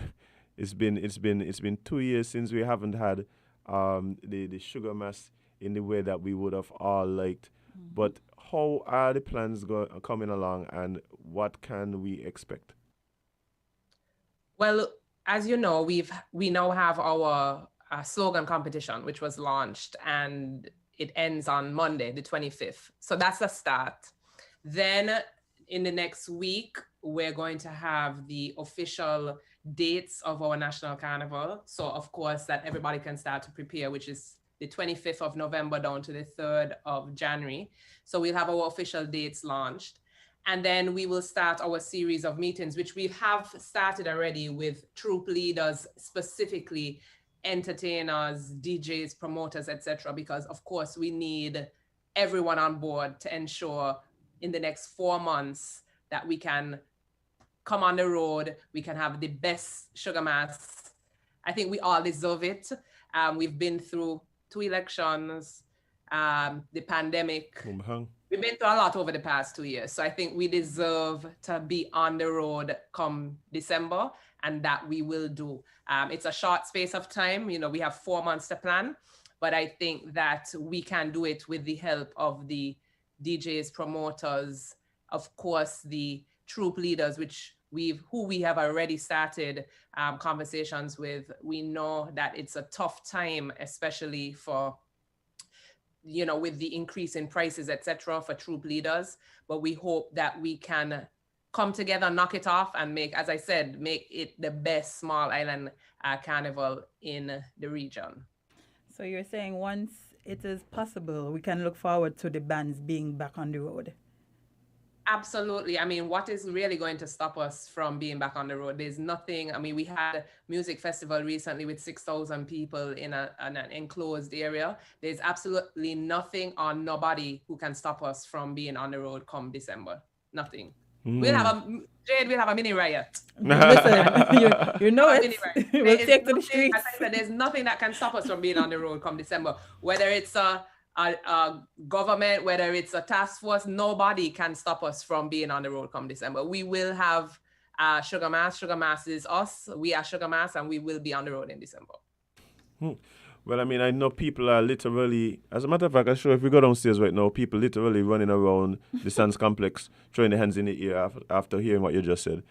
it's been 2 years since we haven't had the Sugar Mass in the way that we would have all liked. Mm-hmm. But how are the plans coming along, and what can we expect? Well, as you know, we now have our slogan competition, which was launched, and it ends on Monday, the 25th. So that's a start. Then in the next week, we're going to have the official dates of our National Carnival. So of course that everybody can start to prepare, which is the 25th of November down to the 3rd of January. So we'll have our official dates launched. And then we will start our series of meetings, which we have started already with troop leaders, specifically entertainers, DJs, promoters, etc. Because of course we need everyone on board to ensure in the next 4 months that we can come on the road, we can have the best Sugar Mass. I think we all deserve it. We've been through 2 elections, the pandemic. We've been through a lot over the past 2 years. So I think we deserve to be on the road come December, and that we will do. It's a short space of time. You know, we have 4 months to plan, but I think that we can do it with the help of the DJs, promoters, of course, the troop leaders, who we have already started conversations with. We know that it's a tough time, especially for, with the increase in prices, etc., for troop leaders. But we hope that we can come together, knock it off, and make it the best small island carnival in the region. So you're saying once it is possible, we can look forward to the bands being back on the road? Absolutely. I mean, what is really going to stop us from being back on the road? There's nothing. I mean, we had a music festival recently with 6,000 people in an enclosed area. There's absolutely nothing or nobody who can stop us from being on the road come December. Nothing. We'll have a mini riot. Listen, you know it. We'll take to the streets. As I said, there's nothing that can stop us from being on the road come December. Whether it's a government, whether it's a task force, nobody can stop us from being on the road come December. We will have Sugar Mass. Sugar Mass is us. We are Sugar Mass, and we will be on the road in December. Well, I mean, I know people are literally, as a matter of fact, I'm sure if we go downstairs right now, people literally running around the Sands Complex, throwing their hands in the air after hearing what you just said,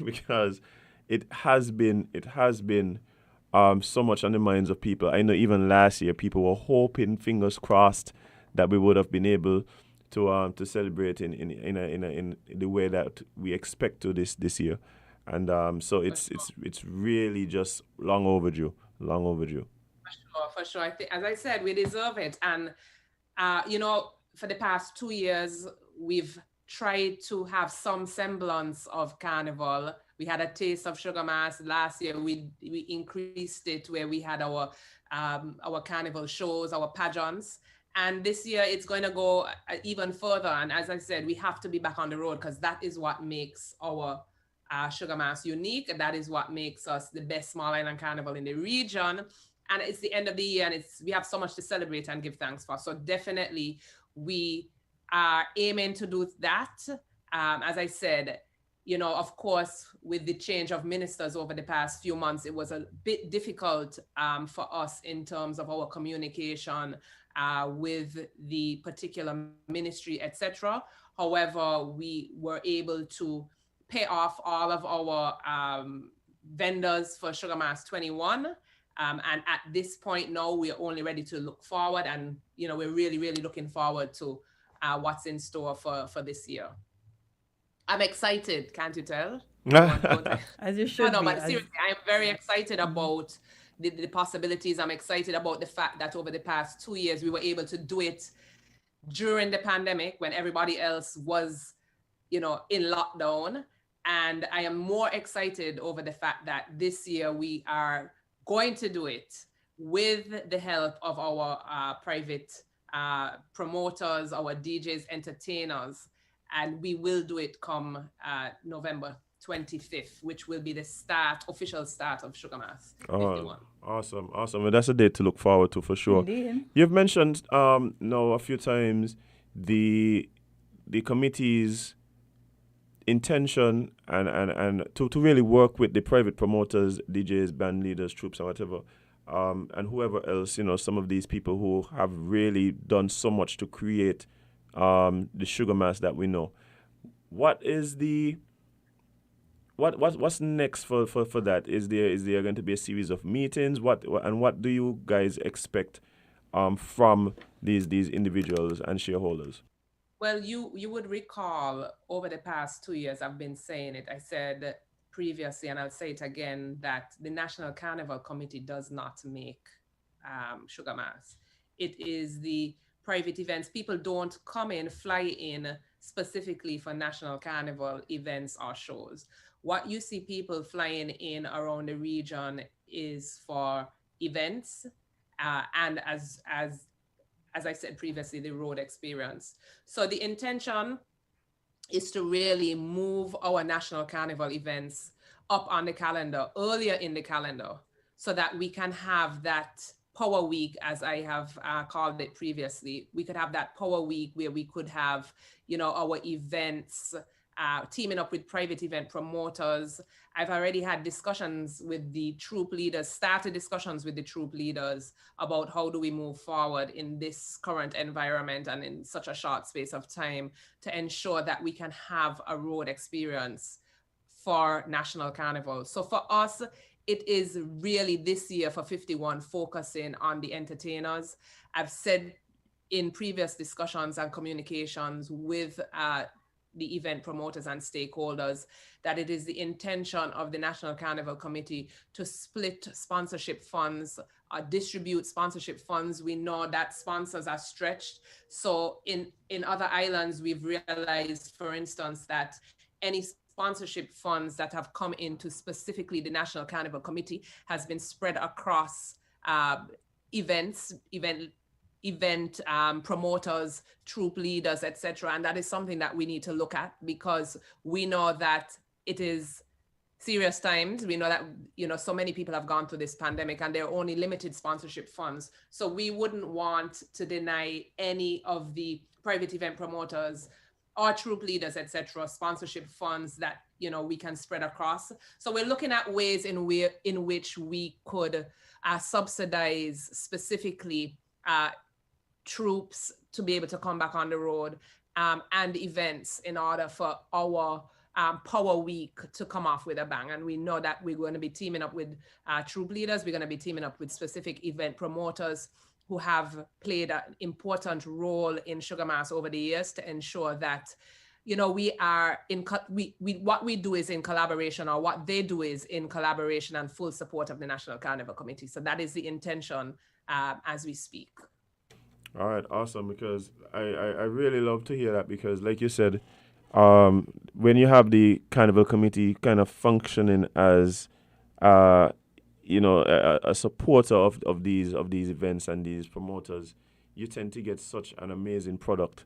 because it has been so much on the minds of people. I know even last year, people were hoping, fingers crossed, that we would have been able to celebrate in the way that we expect to this year, and so it's really just long overdue. For sure. I think, as I said, we deserve it. And, for the past 2 years, we've tried to have some semblance of Carnival. We had a taste of Sugar Mass last year. We increased it where we had our Carnival shows, our pageants. And this year it's going to go even further. And as I said, we have to be back on the road because that is what makes our Sugar Mass unique. And that is what makes us the best small island carnival in the region. And it's the end of the year and we have so much to celebrate and give thanks for. So definitely we are aiming to do that. As I said, you know, of course, with the change of ministers over the past few months, it was a bit difficult for us in terms of our communication with the particular ministry, etc. However, we were able to pay off all of our vendors for Sugar Mass 21. And at this point now, we're only ready to look forward. And, you know, we're really, really looking forward to what's in store for this year. I'm excited, can't you tell? As you should no, be. But seriously, I'm very excited about the possibilities. I'm excited about the fact that over the past 2 years, we were able to do it during the pandemic when everybody else was, you know, in lockdown. And I am more excited over the fact that this year we are going to do it with the help of our private promoters, our DJs, entertainers, and we will do it come November 25th, which will be the official start of Sugar Mass 51. Awesome. Well, that's a date to look forward to for sure. Indeed. You've mentioned a few times the committee's intention and to really work with the private promoters, DJs, band leaders, troops, and whatever, and whoever else, you know, some of these people who have really done so much to create the Sugar Mass that we know. What is what's next for that? Is there going to be a series of meetings? What do you guys expect from these individuals and shareholders? Well, you would recall over the past 2 years, I've been saying it. I said previously, and I'll say it again, that the National Carnival Committee does not make Sugar Mass. It is the private events. People don't fly in specifically for National Carnival events or shows. What you see people flying in around the region is for events and as I said previously, the road experience. So the intention is to really move our National Carnival events up on the calendar, earlier in the calendar, so that we can have that Power Week, as I have called it previously. We could have that Power Week where we could have, you know, our events, teaming up with private event promoters. I've already had discussions with the troop leaders, started discussions with the troop leaders about how do we move forward in this current environment and in such a short space of time to ensure that we can have a road experience for National Carnival. So for us, it is really this year for 51 focusing on the entertainers. I've said in previous discussions and communications with the event promoters and stakeholders that it is the intention of the National Carnival Committee to split sponsorship funds, distribute sponsorship funds. We know that sponsors are stretched. So in other islands, we've realized, for instance, that any sponsorship funds that have come into specifically the National Carnival Committee has been spread across event promoters, troop leaders, etc. And that is something that we need to look at because we know that it is serious times. We know that, you know, so many people have gone through this pandemic and there are only limited sponsorship funds. So we wouldn't want to deny any of the private event promoters or troop leaders, etc., sponsorship funds that, you know, we can spread across. So we're looking at ways in which we could subsidize specifically troops to be able to come back on the road and events in order for our Power Week to come off with a bang. And we know that we're going to be teaming up with troop leaders. We're going to be teaming up with specific event promoters who have played an important role in Sugar Mass over the years to ensure that, you know, we are what we do is in collaboration, or what they do is in collaboration and full support of the National Carnival Committee. So that is the intention as we speak. All right, awesome, because I really love to hear that because, like you said, when you have the Carnival committee kind of functioning as a supporter of these events and these promoters, you tend to get such an amazing product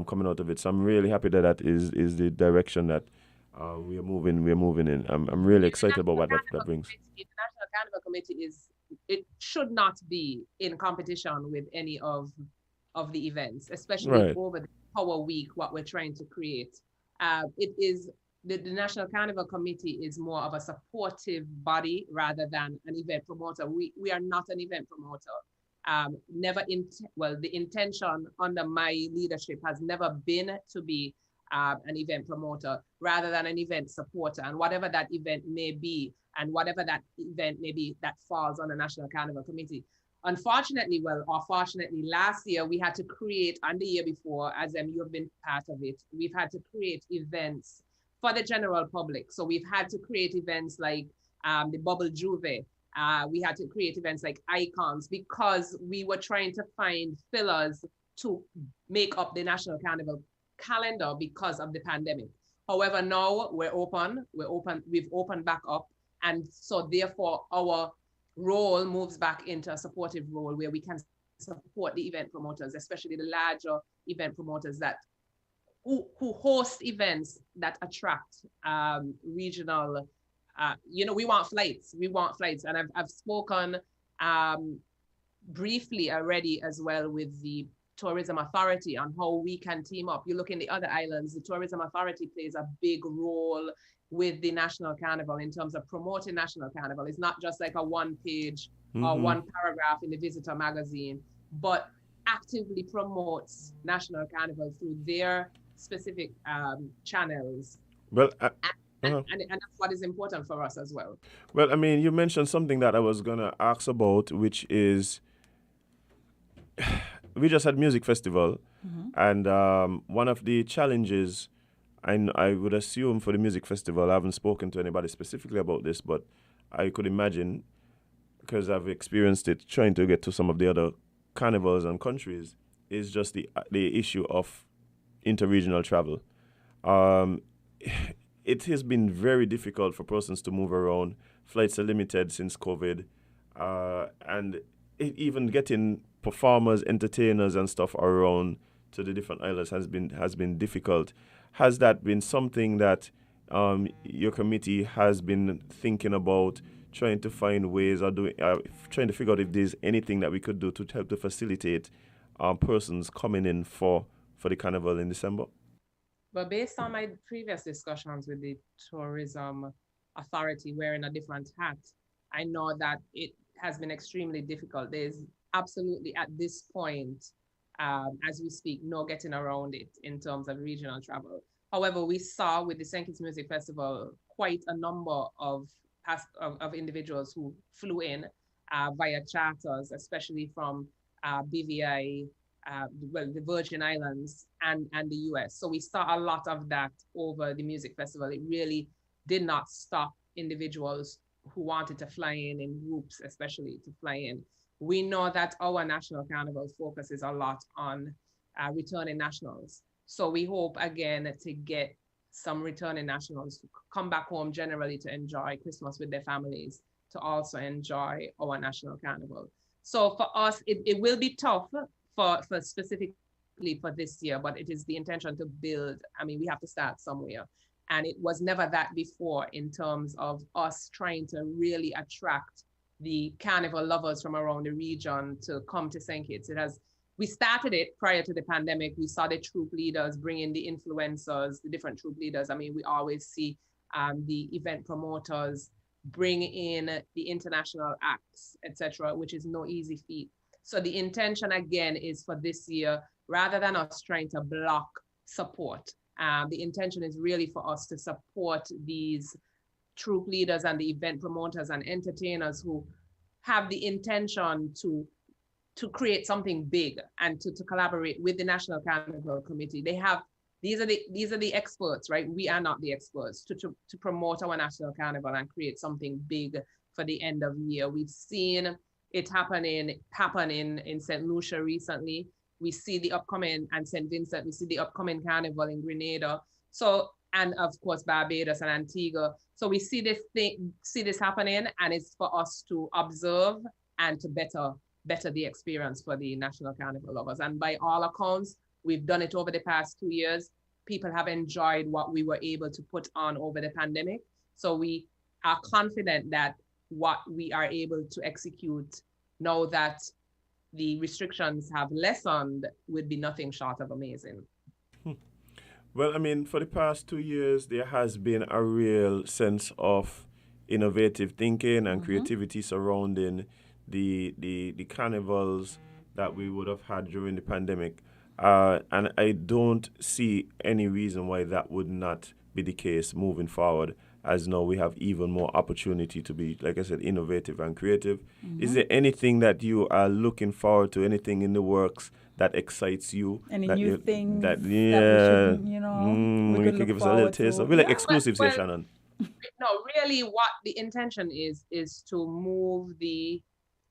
coming out of it. So I'm really happy that is the direction that we're moving in. I'm really excited about what that brings. The National Carnival Committee it should not be in competition with any of the events, especially over the Power Week, what we're trying to create. It is the National Carnival Committee is more of a supportive body rather than an event promoter. We are not an event promoter. The intention under my leadership has never been to be an event promoter rather than an event supporter, and whatever that event may be and whatever that event may be that falls on the National Carnival Committee. Unfortunately, or fortunately, last year we had to create, and the year before, as you have been part of it, we've had to create events for the general public. So we've had to create events like the Bubble Juve. We had to create events like Icons because we were trying to find fillers to make up the National Carnival calendar because of the pandemic. However, now we've opened back up. And so therefore our role moves back into a supportive role where we can support the event promoters, especially the larger event promoters who host events that attract regional, we want flights, and I've spoken briefly already as well with the Tourism Authority on how we can team up. You look in the other islands, the Tourism Authority plays a big role with the National Carnival in terms of promoting National Carnival. It's not just like a one page or one paragraph in the Visitor magazine, but actively promotes National Carnival through their specific channels. Well, and that's what is important for us as well. Well, I mean, you mentioned something that I was going to ask about, which is we just had music festival, and one of the challenges, I would assume for the music festival, I haven't spoken to anybody specifically about this, but I could imagine, because I've experienced it trying to get to some of the other carnivals and countries, is just the issue of interregional travel. It has been very difficult for persons to move around. Flights are limited since COVID, and even getting performers, entertainers, and stuff around to the different islands has been difficult. Has that been something that your committee has been thinking about, trying to find ways or trying to figure out if there's anything that we could do to help to facilitate persons coming in for the carnival in December? But based on my previous discussions with the Tourism Authority wearing a different hat, I know that it has been extremely difficult. There's absolutely at this point, as we speak, no getting around it in terms of regional travel. However, we saw with the St. Kitts Music Festival quite a number of individuals who flew in via charters, especially from BVI, the Virgin Islands and the US. So we saw a lot of that over the music festival. It really did not stop individuals who wanted to fly in groups, especially to fly in. We know that our National Carnival focuses a lot on returning nationals. So we hope again to get some returning nationals to come back home generally to enjoy Christmas with their families, to also enjoy our National Carnival. So for us, it will be tough for specifically for this year, but it is the intention to build. I mean, we have to start somewhere. And it was never that before in terms of us trying to really attract the carnival lovers from around the region to come to St. Kitts. We started it prior to the pandemic. We saw the troop leaders bring in the influencers, the different troop leaders. I mean, we always see the event promoters bring in the international acts, etc., which is no easy feat. So the intention again is for this year, rather than us trying to block support, the intention is really for us to support these troop leaders and the event promoters and entertainers who have the intention to create something big and to collaborate with the National Carnival Committee. These are the experts, right? We are not the experts to promote our National Carnival and create something big for the end of year. We've seen it happen in St. Lucia recently. We see the upcoming, and St. Vincent, we see the upcoming Carnival in Grenada. So, and of course, Barbados and Antigua. So we see this happening, and it's for us to observe and to better the experience for the National Carnival lovers. And by all accounts, we've done it over the past 2 years. People have enjoyed what we were able to put on over the pandemic. So we are confident that what we are able to execute now that the restrictions have lessened would be nothing short of amazing. Well, I mean, for the past 2 years, there has been a real sense of innovative thinking and creativity surrounding the carnivals that we would have had during the pandemic. And I don't see any reason why that would not be the case moving forward, as now we have even more opportunity to be, like I said, innovative and creative. Is there anything that you are looking forward to, anything in the works that excites you? Any that new things that that yeah, we should, we you could could give look us a little forward taste to? of. We like Yeah, exclusives well, here, Shannon. No, really what the intention is to move the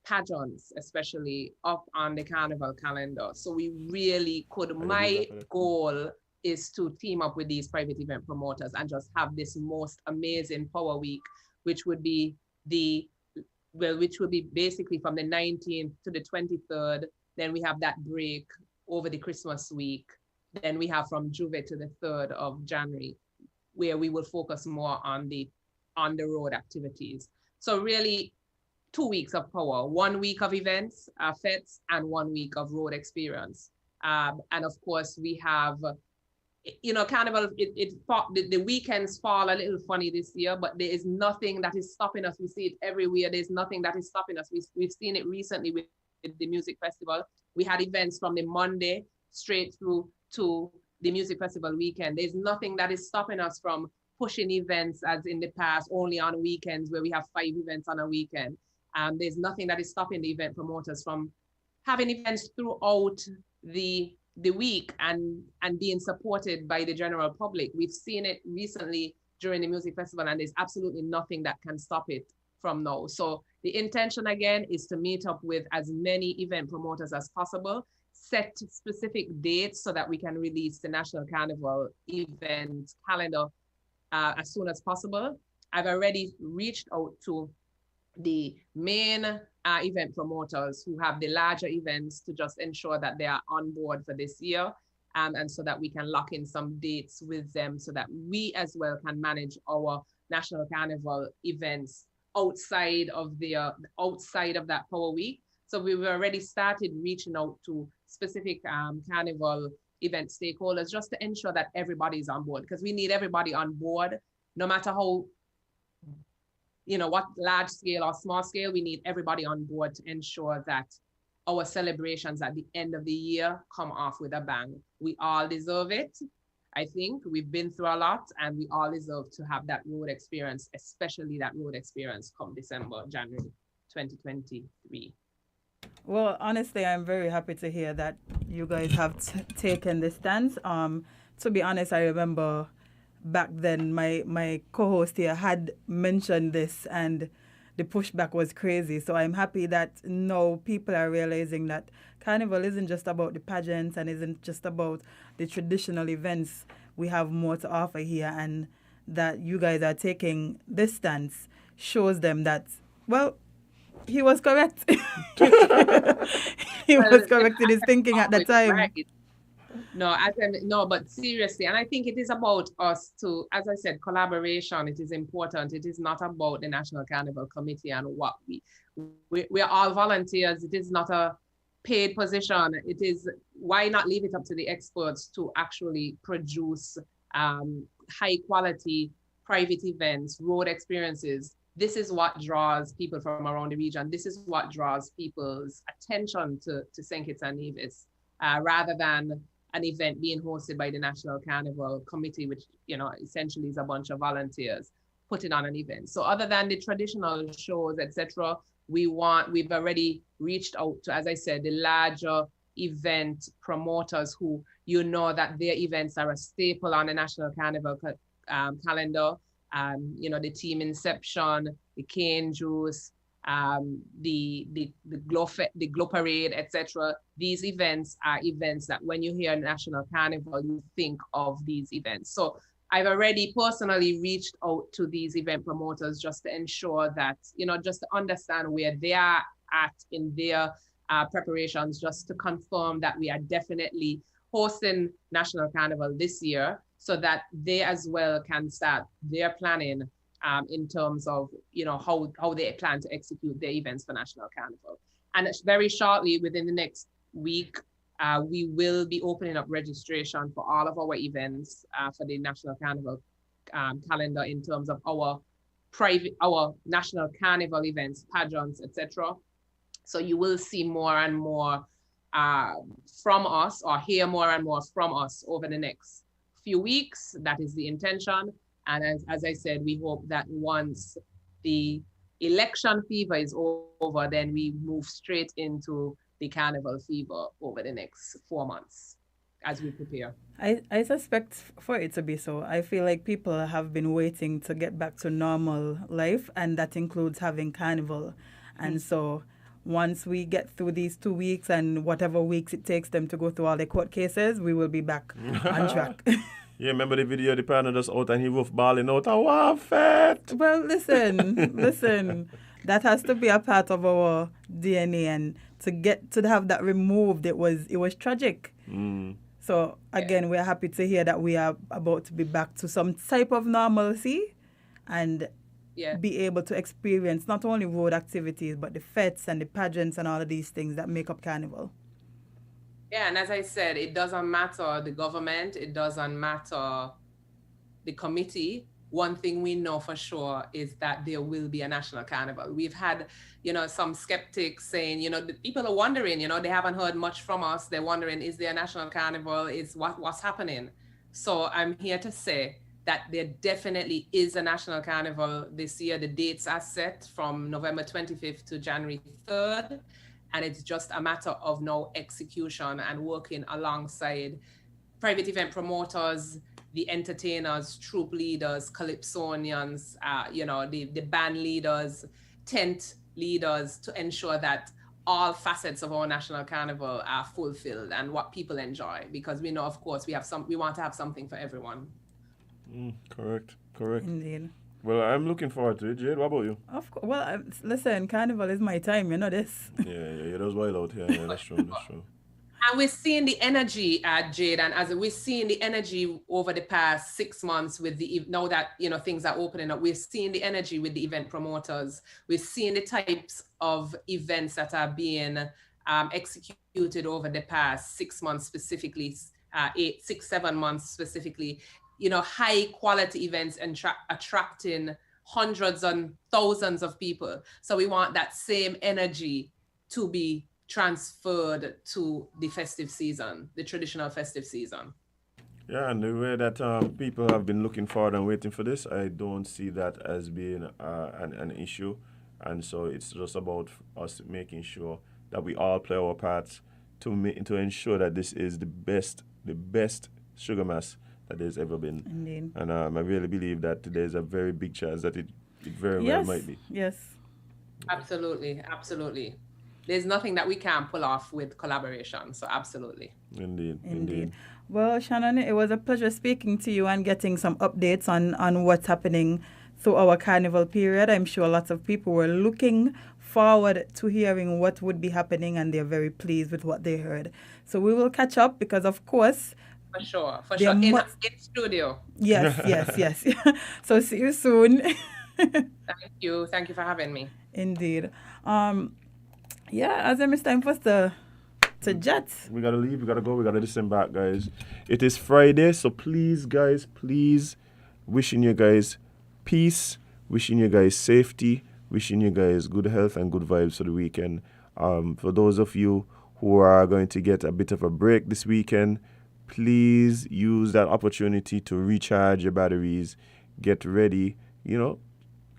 pageants, especially up on the carnival calendar. So we really could, my goal is to team up with these private event promoters and just have this most amazing power week, which would be basically from the 19th to the 23rd. Then we have that break over the Christmas week. Then we have from Juve to the 3rd of January, where we will focus more on the road activities. So really 2 weeks of power, 1 week of events, fetes, and 1 week of road experience. And of course we have, Carnival, the weekends fall a little funny this year, but there is nothing that is stopping us. We see it everywhere. There's nothing that is stopping us. We've seen it recently with the music festival. We had events from the Monday straight through to the music festival weekend. There's nothing that is stopping us from pushing events as in the past, only on weekends where we have 5 events on a weekend. There's nothing that is stopping the event promoters from having events throughout the week and being supported by the general public. We've seen it recently during the music festival, and there's absolutely nothing that can stop it from now. So the intention again is to meet up with as many event promoters as possible, set specific dates so that we can release the National Carnival event calendar as soon as possible. I've already reached out to the main event promoters who have the larger events to just ensure that they are on board for this year, and so that we can lock in some dates with them so that we as well can manage our National Carnival events outside of that power week. So we've already started reaching out to specific Carnival event stakeholders just to ensure that everybody's on board, because we need everybody on board, no matter how, what large scale or small scale, we need everybody on board to ensure that our celebrations at the end of the year come off with a bang. We all deserve it. I think we've been through a lot, and we all deserve to have that road experience, especially that road experience come December, January 2023. Well, honestly, I'm very happy to hear that you guys have taken this stance. To be honest, I remember back then my co-host here had mentioned this, and the pushback was crazy. So I'm happy that now people are realizing that Carnival isn't just about the pageants and isn't just about the traditional events. We have more to offer here, and that you guys are taking this stance shows them that, well, he was correct. He was correct in his thinking at the time. Right. No, but seriously, and I think it is about us to, as I said, collaboration. It is important. It is not about the National Carnival Committee and what we are all volunteers. It is not a paid position. It is, why not leave it up to the experts to actually produce high quality private events, road experiences. This is what draws people from around the region. This is what draws people's attention to St. Kitts and Nevis, rather than an event being hosted by the National Carnival Committee, which essentially is a bunch of volunteers putting on an event. So other than the traditional shows, etc., we've already reached out to, as I said, the larger event promoters who that their events are a staple on the National Carnival calendar. The Team Inception, the Cane Juice, the Glow Parade, etc. These events are events that when you hear National Carnival, you think of these events. So I've already personally reached out to these event promoters just to ensure that, just to understand where they are at in their preparations, just to confirm that we are definitely hosting National Carnival this year, so that they as well can start their planning in terms of how they plan to execute their events for National Carnival. And very shortly, within the next week, we will be opening up registration for all of our events for the National Carnival calendar in terms of our National Carnival events, pageants, etc. So you will see more and more from us, or hear more and more from us over the next few weeks. That is the intention. And as I said, we hope that once the election fever is over, then we move straight into the carnival fever over the next 4 months as we prepare. I suspect for it to be so. I feel like people have been waiting to get back to normal life, and that includes having carnival. And so once we get through these 2 weeks and whatever weeks it takes them to go through all the court cases, we will be back on track. Yeah, remember the video, the partner just out and he was balling out, "Oh, wow, fat." Well, listen, that has to be a part of our DNA, and to have that removed, it was tragic. So again, we're happy to hear that we are about to be back to some type of normalcy, and be able to experience not only road activities, but the fetes and the pageants and all of these things that make up Carnival. Yeah, and as I said, it doesn't matter the government, it doesn't matter the committee. One thing we know for sure is that there will be a National Carnival. We've had, some skeptics saying, the people are wondering, they haven't heard much from us. They're wondering, is there a National Carnival? Is what's happening? So I'm here to say that there definitely is a National Carnival this year. The dates are set from November 25th to January 3rd. And it's just a matter of now execution and working alongside private event promoters, the entertainers, troop leaders, calypsonians, the band leaders, tent leaders, to ensure that all facets of our National Carnival are fulfilled and what people enjoy. Because we know, of course, we want to have something for everyone. Correct. Indeed. Well, I'm looking forward to it. Jade, what about you? Of course. Well, listen, Carnival is my time. You know this. Yeah, that's wild out here. Yeah, that's true. And we're seeing the energy, Jade, and as we're seeing the energy over the past 6 months with now that things are opening up, we're seeing the energy with the event promoters. We're seeing the types of events that are being executed over the past 6 months specifically, 7 months specifically. High quality events and attracting hundreds and thousands of people. So we want that same energy to be transferred to the festive season, the traditional festive season. Yeah, and the way that people have been looking forward and waiting for this, I don't see that as being an issue. And so it's just about us making sure that we all play our parts to ensure that this is the best sugar mass that there's ever been. Indeed. And I really believe that there's a very big chance that it very well might be. Yes. Absolutely. There's nothing that we can't pull off with collaboration. So absolutely. Indeed. Well, Shannon, it was a pleasure speaking to you and getting some updates on what's happening through our Carnival period. I'm sure lots of people were looking forward to hearing what would be happening, and they're very pleased with what they heard. So we will catch up because, of course, For sure. In studio. Yes. So see you soon. Thank you for having me. Indeed. As it's time for us to jet. We gotta leave, we gotta go, we gotta listen back, guys. It is Friday, so please, wishing you guys peace, wishing you guys safety, wishing you guys good health and good vibes for the weekend. For those of you who are going to get a bit of a break this weekend, please use that opportunity to recharge your batteries, get ready,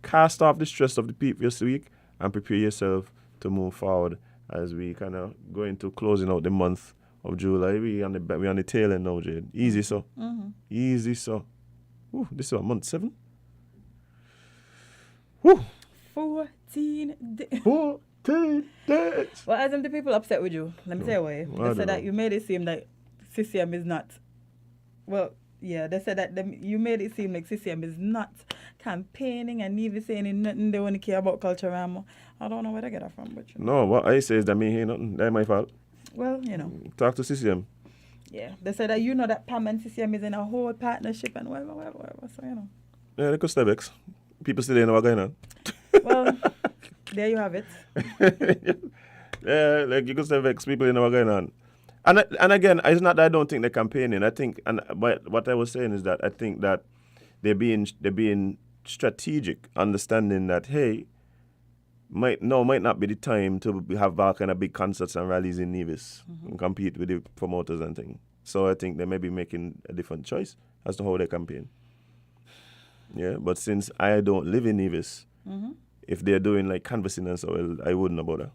cast off the stress of the previous week and prepare yourself to move forward as we kind of go into closing out the month of July. We on the tail end now, Jade. Easy so. Easy so. Ooh, this is what, month 7? Woo. 14 days. 14 days. Well, as if the people upset with you, let me tell you why. I They don't said that know. you made it seem like CCM is not. Well, yeah, they said that you made it seem like CCM is not campaigning and even saying nothing. They only care about culture. I don't know where they get that from, but No, what I say is that me hear nothing. That's my fault. well, you know. Talk to CCM. Yeah, they said that that Pam and CCM is in a whole partnership and whatever. So, you know. Yeah, look at Civics. People still know what's going on. Well, there you have it. Yeah, like you could Civics, people know what's going on. And again, it's not that I don't think they're campaigning. I think, but what I was saying is that I think that they're being strategic, understanding that hey, might not be the time to have all kind of big concerts and rallies in Nevis and compete with the promoters and things. So I think they may be making a different choice as to how they campaign. Yeah, but since I don't live in Nevis, if they're doing like canvassing and so, well, I wouldn't know about that.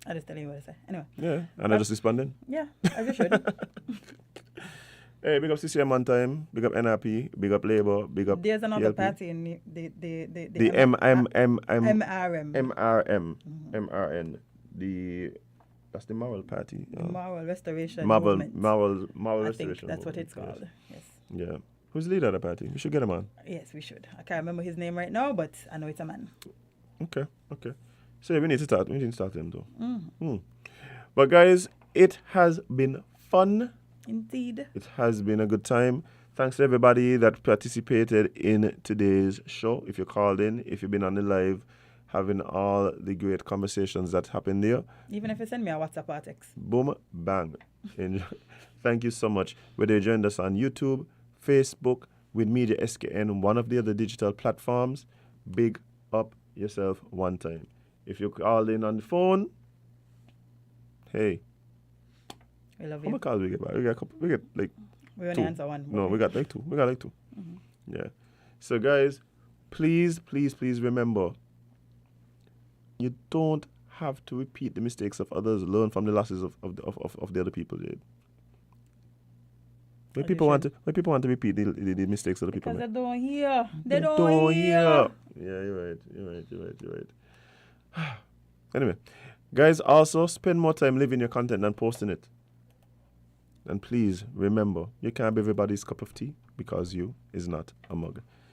I just tell you what I say. Anyway. Yeah, and I just responding. Yeah, as you should. Hey, big up CCM on time, big up NRP, big up Labour, big up There's another PLP. party in the MRM. MRM. MRN. That's the Moral Party. Moral Restoration Moral Movement. Restoration That's what Movement, it's called. Yes. Yeah. Who's the leader of the party? We should get him on. Yes, we should. I can't remember his name right now, but I know it's a man. Okay. So we need to start him though. But guys, it has been fun. Indeed. It has been a good time. Thanks to everybody that participated in today's show. If you called in, if you've been on the live, having all the great conversations that happened there. Even if you send me a WhatsApp or text. Boom, bang. Thank you so much. Whether you joined us on YouTube, Facebook, with Media SKN, one of the other digital platforms, big up yourself one time. If you called in on the phone, hey. We love How you. many calls we get back? We get like we only two. answer one. No, we got like two. Yeah. So guys, please remember, you don't have to repeat the mistakes of others. Learn from the losses of the other people did. When people want to repeat the mistakes of the people. Because they don't hear. They don't hear. Yeah, you're right. Anyway, guys, also spend more time living your content than posting it. And please remember, you can't be everybody's cup of tea because you is not a mug.